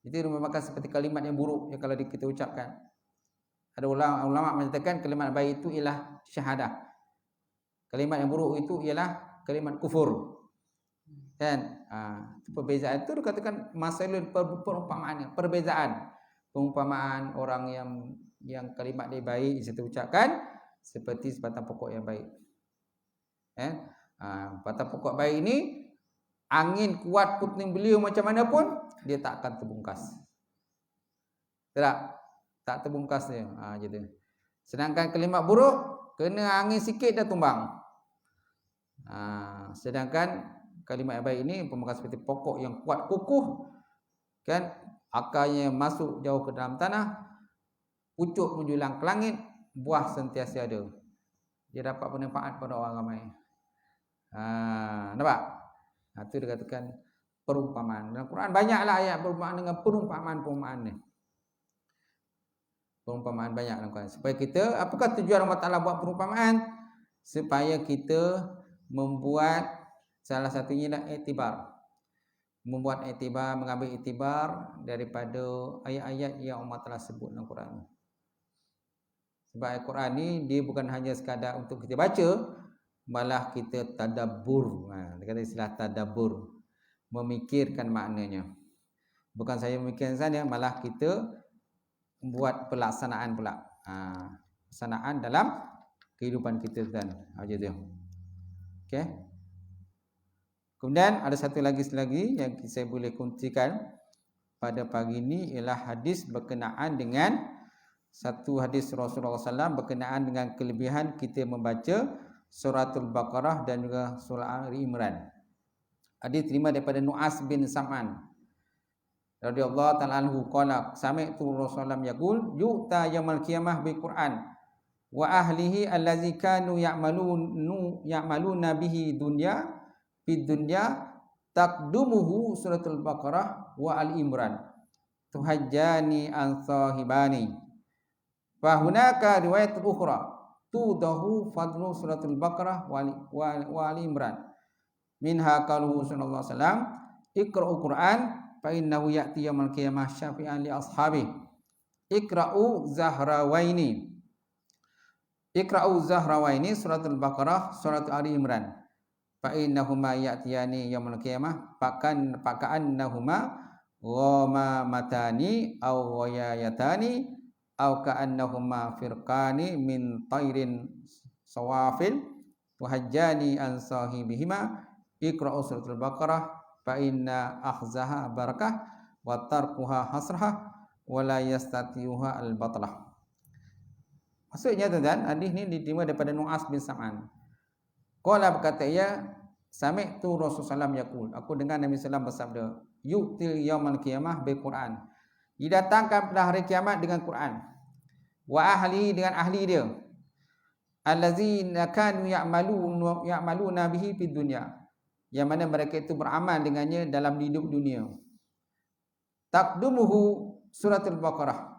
Itu merupakan seperti kalimat yang buruk yang kalau kita ucapkan. Ada ulama menyatakan kalimat baik itu ialah syahadah. Kalimat yang buruk itu ialah kalimat kufur. Kan? Perbezaan itu dikatakan masalun perumpamaan, perumpamaan orang yang kalimat dia baik kita ucapkan seperti sebatang pokok yang baik. Batang pokok baik ini angin kuat puting beliung macam mana pun dia tak akan terbungkas. Tak terbungkas dia. Gitu. Sedangkan kalimat buruk kena angin sikit dah tumbang. Sedangkan kalimat yang baik ini merupakan seperti pokok yang kuat kukuh, kan, akarnya masuk jauh ke dalam tanah, pucuk menjulang ke langit, buah sentiasa ada. Dia dapat manfaat pada orang ramai. Nampak? Itu dikatakan perumpamaan. Dalam Quran banyaklah ayat perumpamaan dengan perumpamaan ni. Perumpamaan banyak dalam Quran. Supaya kita, apakah tujuan Allah Ta'ala buat perumpamaan? Supaya kita membuat salah satunya adalah iktibar. Membuat iktibar, mengambil iktibar daripada ayat-ayat yang Allah telah sebut dalam Quran. Sebab Al-Quran ni dia bukan hanya sekadar untuk kita baca, malah kita tadabbur. Dia kata istilah tadabbur, memikirkan maknanya. Bukan saya memikirkan saja, malah kita buat pelaksanaan pula. Pelaksanaan dalam kehidupan kita kan. Macam tu. Okey. Kemudian ada satu lagi yang saya boleh kongsikan pada pagi ini ialah hadis berkenaan dengan satu hadis Rasulullah SAW berkenaan dengan kelebihan kita membaca suratul Baqarah dan juga surah Ali Imran. Hadis terima daripada Nu'as bin Sam'an radhiyallahu ta'ala anhu qala sami'tu Rasulullah yaqul yu'ta yaumil qiyamah bil Qur'an wa ahlihi allazi kanu ya'maluna bihi dunya fid dunya taqdumuhu suratul Baqarah wa Ali Imran tuhajjani an sahibani fa hunaka riwayat ukhra tudahu fadlu suratul Baqarah wa Ali Imran minha qaluhu sallallahu alaihi wasallam iqra'u Qur'an fa innahu ya'ti yaumil qiyamah syafi'an li ashabi iqra'u zahrawaini suratul Baqarah suratul Ali Imran fa innahuma ya'tiyani yaumil qiyamah paka'annahuma ghamamatani aw ghayayatani aw ka'annahuma firqani min tairin sawafil tuhajjani an sahibihima iqra'u suratul Baqarah fa inna akhzaha barakah wa tarkuha hasrah wa la yastati'uha al-batlah. Maksudnya tuan-tuan, hadis ni diterima daripada Nu'as bin Sam'an. Qala berkata ia sami'tu Rasulullah SAW yaqul, aku dengar Nabi SAW bersabda, yu'til yaumal qiyamah bil Quran, didatangkan pada hari kiamat dengan Quran, wa ahli dengan ahli dia, allazina kanu ya'maluna bihi fid dunya, yang mana mereka itu beramal dengannya dalam hidup dunia. Taqdumuhu suratul Baqarah,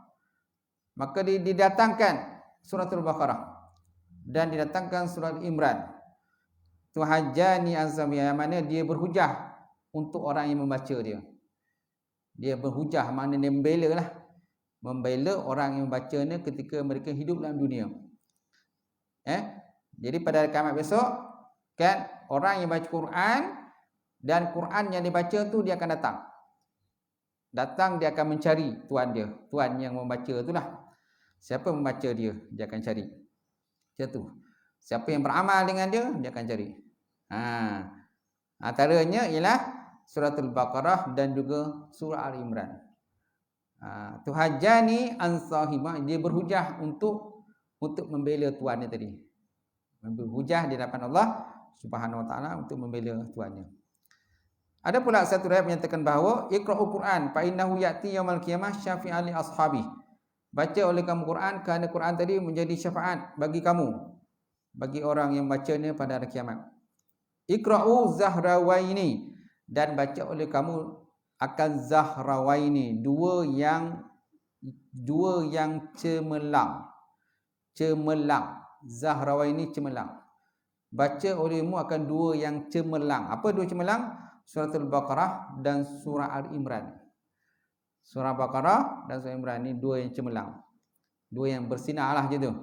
maka didatangkan suratul Baqarah dan didatangkan surat Imran. Tuhajjani azam, yang mana dia berhujah untuk orang yang membaca dia. Dia berhujah, maknanya dia membela orang yang membacanya ketika mereka hidup dalam dunia. Jadi pada kiamat besok kan, orang yang baca Quran dan Quran yang dibaca tu dia akan datang, dia akan mencari tuan dia, tuan yang membaca itulah. Siapa membaca dia akan cari. Macam tu. Siapa yang beramal dengan dia akan cari. Antaranya ialah suratul Baqarah dan juga surah Ali Imran. Tuhajjani an sahibah, dia berhujah untuk membela tuannya tadi. Berhujah di hadapan Allah Subhanahu wa taala untuk membela tuannya. Ada pula satu riwayat menyatakan bahawa iqra'ul Quran fa innahu ya'ti yaumal qiyamah syafi'an li ashabi. baca oleh kamu Quran, kerana Quran tadi menjadi syafaat bagi kamu, bagi orang yang bacanya pada hari kiamat. Iqra'u Zahrawaini, dan baca oleh kamu akan Zahrawaini, dua yang cemerlang. Zahrawaini cemerlang. Baca olehmu akan dua yang cemerlang. Apa dua cemerlang? Surah Al-Baqarah dan surah Al-Imran. Surah Baqarah dan surah Imran ni dua yang cemerlang. Dua yang bersinarlah je tu.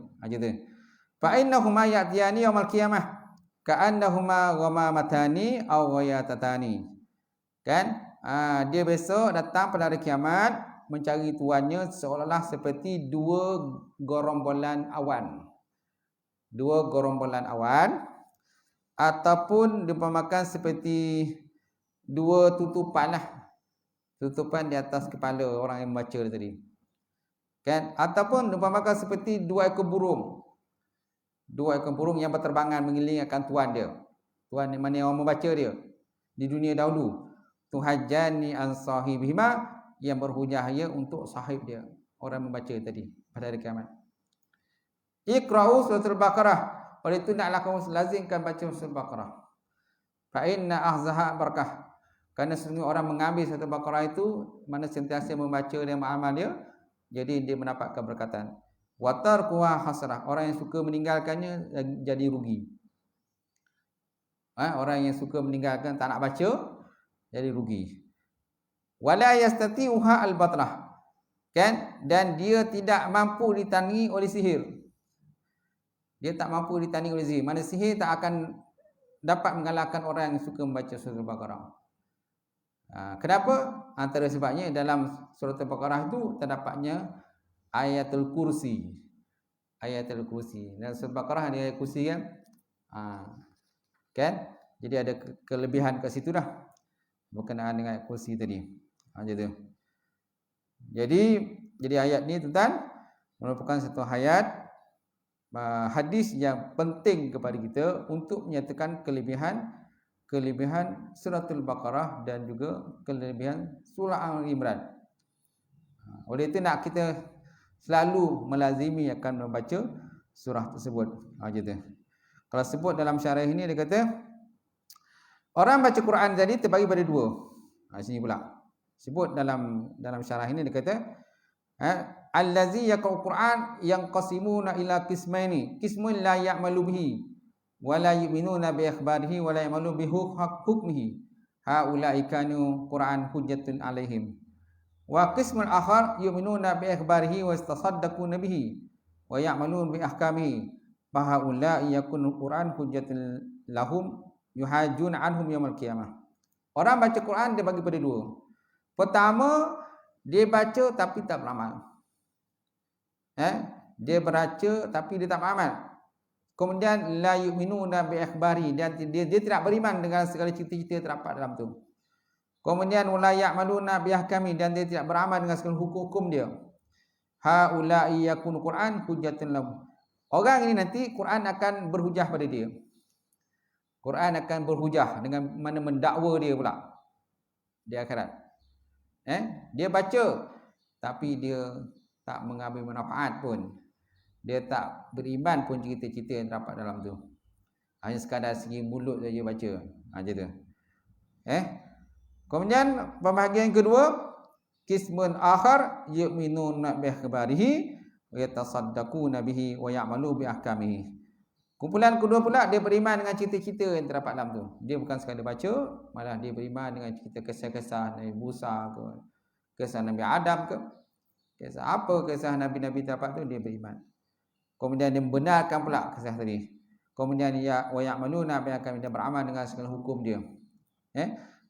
Fa innahuma ya'tiyani yaumil qiyamah ka'annahuma ghamamatani aw ghayatatani. Kan? Dia besok datang pada hari kiamat mencari tuannya seolah-olah seperti dua gerombolan awan. Ataupun diumpamakan seperti dua tutupan lah. Tutupan di atas kepala orang yang membaca tadi. Kan? Ataupun diumpamakan seperti dua ekor burung. Dua ekor burung yang berterbangan mengelilingi akan tuan dia. Tuan yang mana orang membaca dia di dunia dahulu. Tuhajjani an sahibihima, yang berhujah ia untuk sahib dia, orang membaca tadi pada hari kiamat. Iqra'u surah Al-Baqarah. Oleh itu naklah kamu lazimkan baca surah Al-Baqarah. Fa inna ahzaha barakah. Kerana sesungguhnya orang mengambil surah Al-Baqarah itu, mana sentiasa membaca dan beramal dia, jadi dia mendapatkan berkatan. Wa tarkuha hasrah. Orang yang suka meninggalkannya jadi rugi. Orang yang suka meninggalkan tak nak baca jadi rugi. Wala yastati'uha al-batlah. Kan? Dan dia tidak mampu ditandingi oleh sihir. Dia tak mampu ditandingi oleh sihir. Mana sihir tak akan dapat mengalahkan orang yang suka membaca surah Al-Baqarah. Kenapa? Antara sebabnya dalam surah Al-Baqarah itu terdapatnya ayatul kursi. Ayatul kursi. Dalam surah Al-Baqarah ada ayat kursi kan? Kan? Jadi ada kelebihan kat situ dah berkenaan dengan ayat kursi tadi. Jadi ayat ni tuan merupakan satu ayat hadis yang penting kepada kita untuk menyatakan kelebihan suratul Baqarah dan juga kelebihan surah Al-Imran. Oleh itu nak kita selalu melazimi akan membaca surah tersebut. Kalau sebut dalam syarah ini dia kata orang baca Quran tadi terbagi pada dua. Sini pula. Sebut dalam syarah ini dia kata allazi yaqra'u Quran yanqasimuna ila qismaini. Qismun la ya'malu bihi wa la yu'minuna bi akhbarihi wa la ya'malu bi hukmihi. Haula'i kanu Quran hujjatun 'alaihim. Wa qismul akhar yu'minuna bi akhbarihi wa istasaddaquna bihi wa ya'maluna bi ahkamihi. Fa haula'i yakunu Quran hujjatun lahum yuhajjuna anhum yaumil qiyamah. Orang baca Quran dia bagi pada dua. Pertama, dia baca tapi tak beramal. Dia baca tapi dia tak beramal. Kemudian la yu'minuna bi akhbari, dan dia tidak beriman dengan segala cerita-cerita terdapat dalam tu. Kemudian wala ya'maluna bi ahkami, dan dia tidak beramal dengan segala hukum-hukum dia. Haula'i yakunu Quran hujjatun lahum. Orang ini nanti Quran akan berhujah pada dia. Quran akan berhujah dengan mana mendakwa dia pula di akhirat. Dia baca tapi dia tak mengambil manfaat pun. Dia tak beriman pun cerita-cerita yang terdapat dalam tu. Hanya sekadar segi mulut saja baca. Macam tu. Kemudian pembahagian kedua, qismun akhar yu'minuna bi akhbarihi wa yatasaddaquna bihi wa ya'malu bi ahkamihi. Kumpulan kedua pula dia beriman dengan cerita-cerita yang terdapat dalam tu. Dia bukan sekadar baca, malah dia beriman dengan cerita kisah-kisah Nabi Musa ke, kisah Nabi Adam ke, kisah Nabi-Nabi terdapat tu dia beriman. Kemudian dia membenarkan pula kisah tadi. Kemudian wa ya'maluna bi ahkamihi, dia beramal dengan segala hukum dia.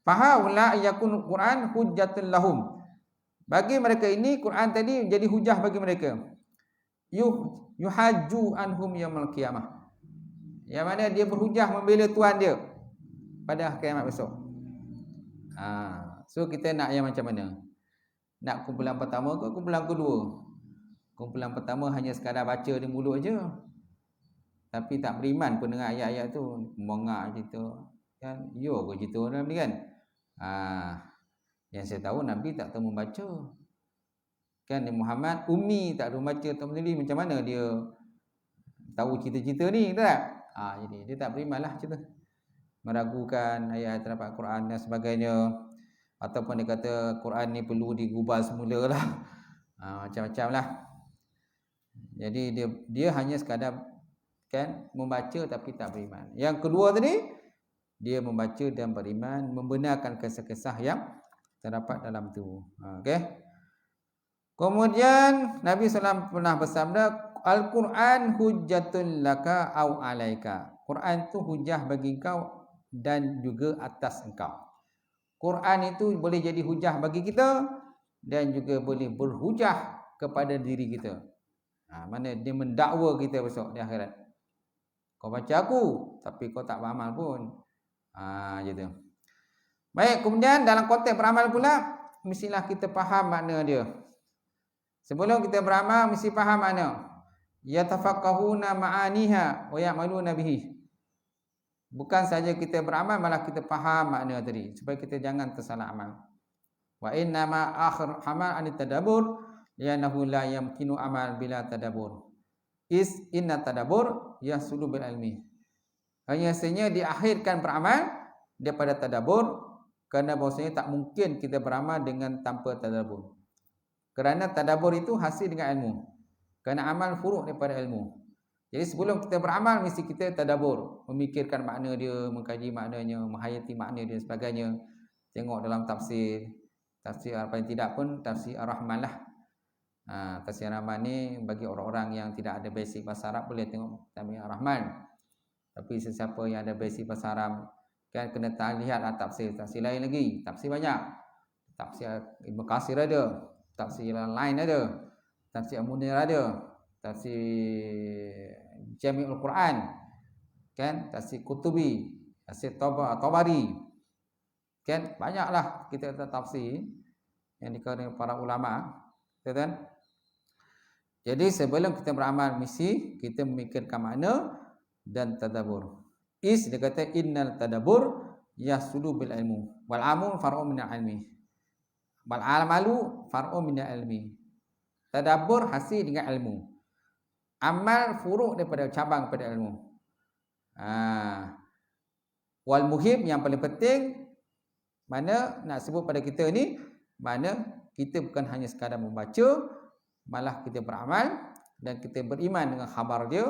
Fahaula yakun Quran hujjatun lahum. Bagi mereka ini Quran tadi menjadi hujah bagi mereka. Yuhajju anhum yaumil qiyamah. Yang mana dia berhujah membela tuan dia pada kiamat besok. So kita nak yang macam mana? Nak kumpulan pertama ke kumpulan kedua? Kumpulan pertama hanya sekadar baca di mulut je, tapi tak beriman pun dengan ayat-ayat tu, mengak cerita kan, yo ke cerita Nabi kan. Yang saya tahu Nabi tak tahu membaca Kan Muhammad ummi, tak ada baca, tak menulis, macam mana dia tahu cerita-cerita ni, tak? Jadi dia tak berimanlah macam tu. Meragukan ayat terdapat Quran dan sebagainya, ataupun dia kata Quran ni perlu digubal semula lah. Macam-macam lah. Jadi dia hanya sekadar kan membaca tapi tak beriman. Yang kedua tadi, dia membaca dan beriman, membenarkan kisah-kisah yang terdapat dalam tu. Okey. Kemudian Nabi SAW pernah bersabda, Al-Quran hujjatun laka au alaika. Quran tu hujah bagi kau dan juga atas engkau. Quran itu boleh jadi hujah bagi kita dan juga boleh berhujah kepada diri kita. Mana dia mendakwa kita besok di akhirat. Kau baca aku tapi kau tak beramal pun. Gitu. Baik, kemudian dalam konteks beramal pula, mestilah kita faham makna dia. Sebelum kita beramal mesti faham makna. Yatafaqqahuna ma'aniha wa ya'maluna bihi. Bukan saja kita beramal, malah kita faham makna tadi supaya kita jangan tersalah amal. Wa inna ma akhir amal an tadabbur li'annahu la yamkinu amal bila tadabbur. Inna tadabbur yasulu bil ilmi. Hanya diakhirkan beramal daripada tadabbur, kerana bahawasanya tak mungkin kita beramal dengan tanpa tadabbur. Kerana tadabbur itu hasil dengan ilmu. Kerana amal furuk daripada ilmu. Jadi sebelum kita beramal, mesti kita tadabbur, memikirkan makna dia, mengkaji maknanya, menghayati makna dia dan sebagainya. Tengok dalam tafsir apa yang tidak pun tafsir Ar-Rahman lah. Tafsir Ar-Rahman ni bagi orang-orang yang tidak ada basic bahasa Arab boleh tengok tafsir Ar-Rahman. Tapi sesiapa yang ada basic bahasa Arab kan kena lihatlah tafsir lain lagi. Tafsir banyak. Tafsir Ibn Katsir ada, tafsir lain ada, tafsir Al-Munir ada, tafsir Jami'ul Quran, kan, tafsir Qutubi, tafsir Tabari, kan, banyaklah kita ada tafsir yang dikaitkan para ulama, kan. Jadi sebelum kita beramal mesti kita memikirkan makna dan tadabbur. Dia kata innal tadabbur yasulu bil ilmu wal amu far'un min al-ilmi. Wal amalu far'un min al-ilmi. Tadabbur hasil dengan ilmu. Amal furuk daripada cabang pada ilmu. Wal muhim, yang paling penting, mana nak sebut pada kita ni, mana kita bukan hanya sekadar membaca, malah kita beramal dan kita beriman dengan khabar dia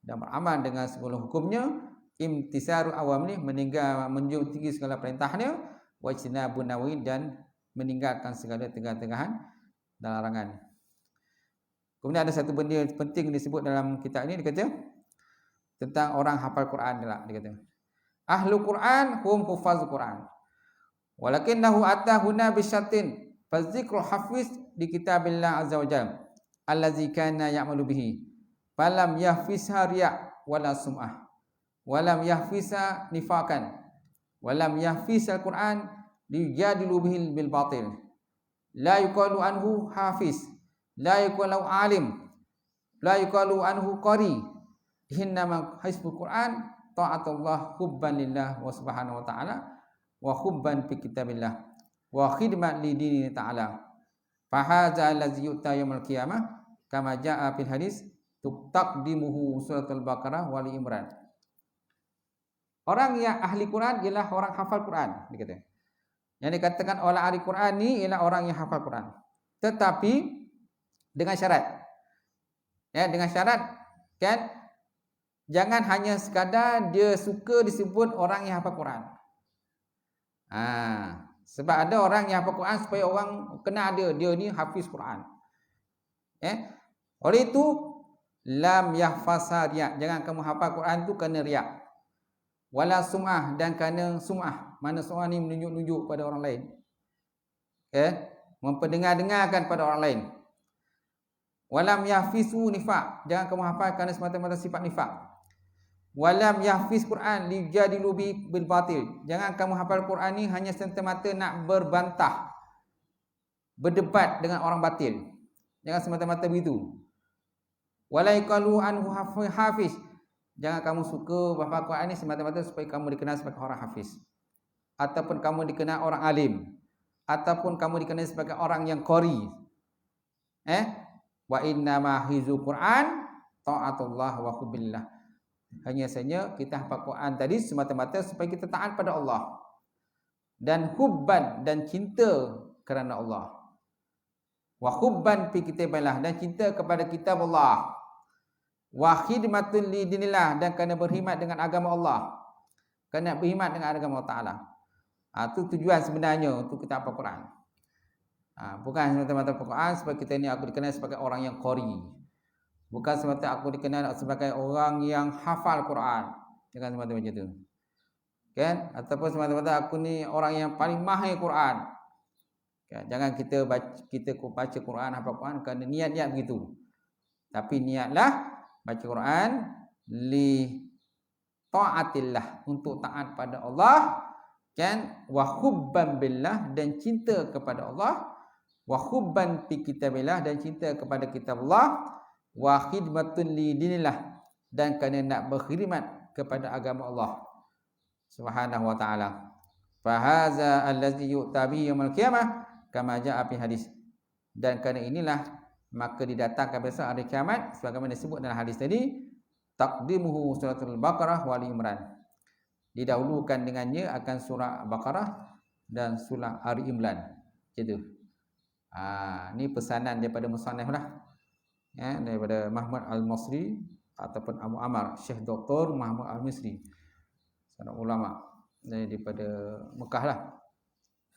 dan beramal dengan segala hukumnya. Imtisaru awamri, menjunjung tinggi segala perintahnya, wajtinabun nawahi, dan meninggalkan segala tegah-tegahan dan larangan. Kemudian ada satu benda yang penting disebut dalam kitab ini, dia kata tentang orang hafal Quran dia kata Ahlul Quran hum hufazul Quran walakinnahu atahuna bisyatin fazikru hafiz di kitabillah azza wajalla allazi kana ya'malu bihi falam yahfizha riya' wala sum'ah walam yahfizha nifakan walam yahfizal Quran liyujadilu bihi bil batil la yuqalu anhu hafiz, la yuqalu alim, la yuqalu anhu qari. Innama hifzul Quran ta'atullah hubban lillah wa subhanahu wa ta'ala wa hubban fi kitabillah wa khidmat li dini ta'ala. Fa hadza allazi yu'ta yaumil qiyamah kama jaa fil hadis taqdimuhu suratul Baqarah wa Ali Imran. Orang yang ahli Quran ialah orang hafal Quran, dia kata. Yang dikatakan oleh ahli Quran ni ialah orang yang hafal Quran. Tetapi dengan syarat. Ya, dengan syarat, kan, jangan hanya sekadar dia suka disebut orang yang hafal Quran. Sebab ada orang yang hafal Quran supaya orang kenal dia ni hafiz Quran. Oleh itu lam yahfazha riya'. Jangan kamu hafal Quran tu kerana riya'. Wala sum'ah, dan kerana sum'ah. Mana sum'ah ni menunjuk-nunjuk pada orang lain. Memperdengar-dengarkan pada orang lain. Walam yahfizu nifaq. Jangan kamu hafal kerana semata-mata sifat nifaq. Walam yahfiz Quran lijadilu bil batil. Jangan kamu hafal Quran ni hanya semata-mata nak berbantah, berdebat dengan orang batil. Jangan semata-mata begitu. Walaikalu anhu hafiz. Jangan kamu suka bahasa Quran ni semata-mata supaya kamu dikenal sebagai orang hafiz, ataupun kamu dikenal orang alim, ataupun kamu dikenal sebagai orang yang qari. Wa inna ma hizul Quran taatullah wa hubbillah. Hanya saja kita hafal Quran tadi semata-mata supaya kita taat pada Allah. Dan hubban, dan cinta kerana Allah. Wa hubban fi kitabillah, dan cinta kepada kitab Allah. Wa khidmatun li dinillah, dan kerana berkhidmat dengan agama Allah. Kerana berkhidmat dengan agama Allah Ta'ala. Itu tujuan sebenarnya untuk kita hafal Quran. Bukan semata-mata Quran sebab kita ni aku dikenal sebagai orang yang qari. Bukan semata aku dikenal sebagai orang yang hafal Quran. Jangan semata macam tu. Kan? Ataupun semata-mata aku ni orang yang paling mahir Quran. Kan? Jangan kita baca Quran, hafal Quran kerana niat-niat begitu. Tapi niatlah baca Quran li taatillah, untuk taat pada Allah, kan? Wa hubban billah, dan cinta kepada Allah. Wa hubban fi kitabillah, dan cinta kepada kitab Allah. Wa khidmatun li dinillah, dan kerana nak berkhidmat kepada agama Allah Subhanahu wa taala. Fa hadza allazi yu'tabi yaumil qiyamah kama jaa fi hadis. Dan kerana inilah maka didatangkan besok hari kiamat sebagaimana disebut dalam hadis tadi, taqdimuhu suratul Baqarah wa Ali Imran. Didahulukan dengannya akan surah Baqarah dan surah Ali Imran. Gitu. Ni pesanan daripada musannaf lah. Daripada Muhammad Al-Masri ataupun Abu Amar, Syekh Dr. Muhammad Al-Misri. Seorang ulama daripada Mekah lah,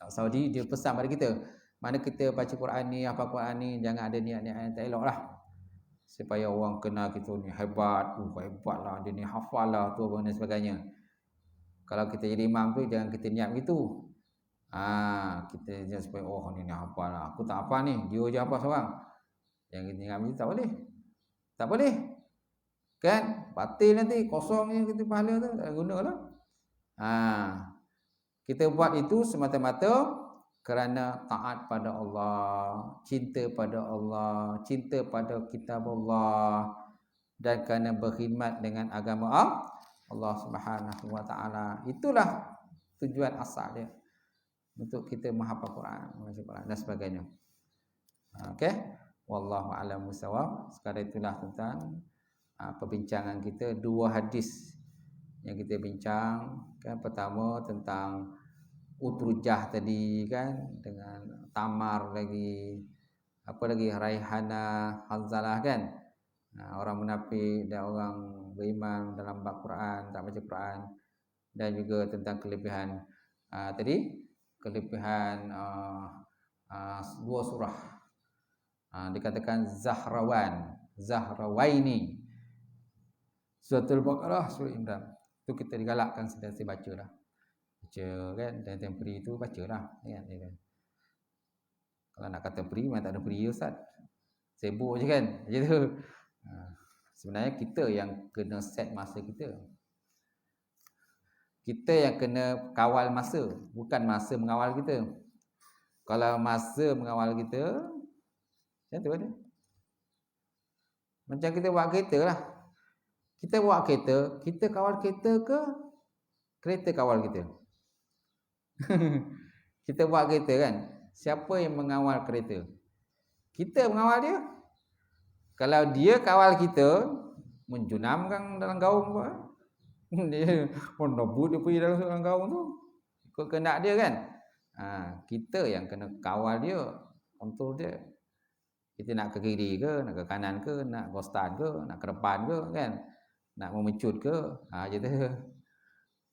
Saudi. Dia pesan pada kita, mana kita baca Quran ni, hafal Quran ni, jangan ada niat-niat yang tak elok lah, supaya orang kenal kita ni hebat, hebat lah dia ni, hafal lah tu dan sebagainya. Kalau kita jadi imam tu, jangan kita niat begitu. Kita jangan supaya ni hafal lah, aku tak hafal ni, dia je hafal seorang. Yang kita ingat begitu tak boleh. Tak boleh. Kan? Batil nanti, kosongnya kita pahala tu, tak guna lah. Kita buat itu semata-mata kerana taat pada Allah, cinta pada Allah, cinta pada kitab Allah, dan kerana berkhidmat dengan agama Allah Subhanahu wa taala. Itulah tujuan asal dia untuk kita menghafal Quran, membaca Quran dan sebagainya. Okey, wallahu a'lam bissawab. Sekarang itulah tentang perbincangan kita, dua hadis yang kita bincang. Kan pertama tentang utrujah tadi kan, dengan tamar lagi, apa lagi, raihana, hanzalah kan. Orang munafik dan orang beriman dalam bab Quran, tak baca Quran. Dan juga tentang kelebihan tadi, kelebihan dua surah. Dikatakan Zahrawaini, Suratul Baqarah, Surah Imran. Itu kita digalakkan sentiasa baca lah. Baca kan, dan temperi itu bacalah kan. Kalau nak kata free, memang tak ada free Ustaz. Sibuk je kan. Macam tu. Sebenarnya kita yang kena set masa kita. Kita yang kena kawal masa, bukan masa mengawal kita. Kalau masa mengawal kita, macam tu ada. Macam kita buat kereta lah. Kita buat kereta, kita kawal kereta ke kereta kawal kita? Kita buat kereta kan, siapa yang mengawal kereta? Kita mengawal dia. Kalau dia kawal kita, menjunamkan dalam gaung apa? Dia nobut dia pergi dalam gaung tu, ikut kehendak dia kan. Kita yang kena kawal dia, kontrol dia. Kita nak ke kiri ke, nak ke kanan ke, nak go start ke, nak ke depan ke kan, nak memencut ke, je tu.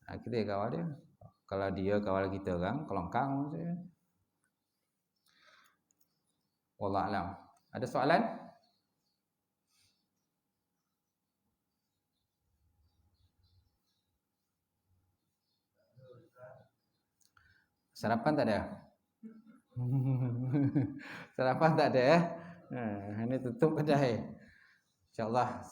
Kita kawal dia. Kalau dia kawal kita kan, kelongkang saja. Wallah alam. Ada soalan? Sarapan tak ada? Sarapan tak ada ya? Ini tutup kedai. InsyaAllah.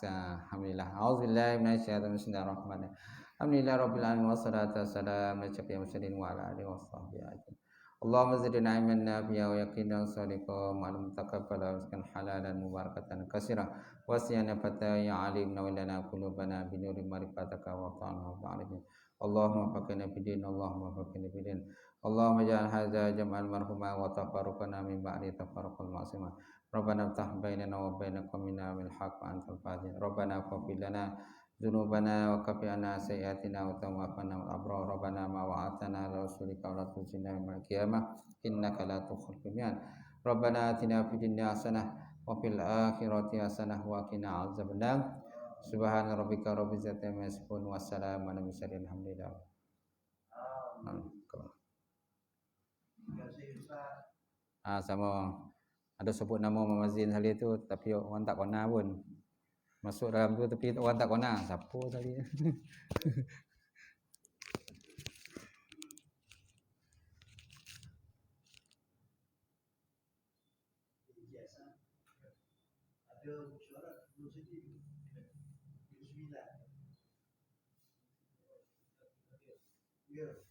Alhamdulillah. Auzubillahi minasyaitonir rajim. Bismillahirrahmanirrahim. Alhamdulillah rabbil alamin wassalatu wassalamu ala asyrafil mursalin wa ala alihi washabbihi ajmain. Allahumma zidna ilman nafi'a wa yaqinan shadiqan wa ma'lum taqabbala rizqan halalan mubarakatan katsira wa siyana fataya alim wa lana qulubana bi nuri ma'rifataka wa ta'ala ba'alamin. Allahumma faqina bidin, Allahumma faqina bidin. Allahumma ja'al hadza jam'al marhuma wa tafarruqana min ba'di tafarruqal ma'suma. Rabbana iftah bainana wa baina qaumina bil haqq wa antal fadil. Rabbana faghfir lana dzunubana wa kaffir 'anna sayyi'atina wa tawaffana ma'al abrar. Rabbana ma wa'adtana ala rasulika wa la tukhzina yaumal qiyamah innaka la tukhliful mi'ad. Rabbana atina fid dunya hasanah wa fil akhirati hasanah wa qina adzabannar. Subhana rabbika rabbil izzati amma yasifun wa salamun alal mursalin alhamdulillah. Sama ada sebut nama Muhammad Mazin tadi tu tapi orang tak kena pun. Masuk dalam tu tapi orang tak kena. Siapa tadi? Ada syarat dulu sendiri. 9. Ya.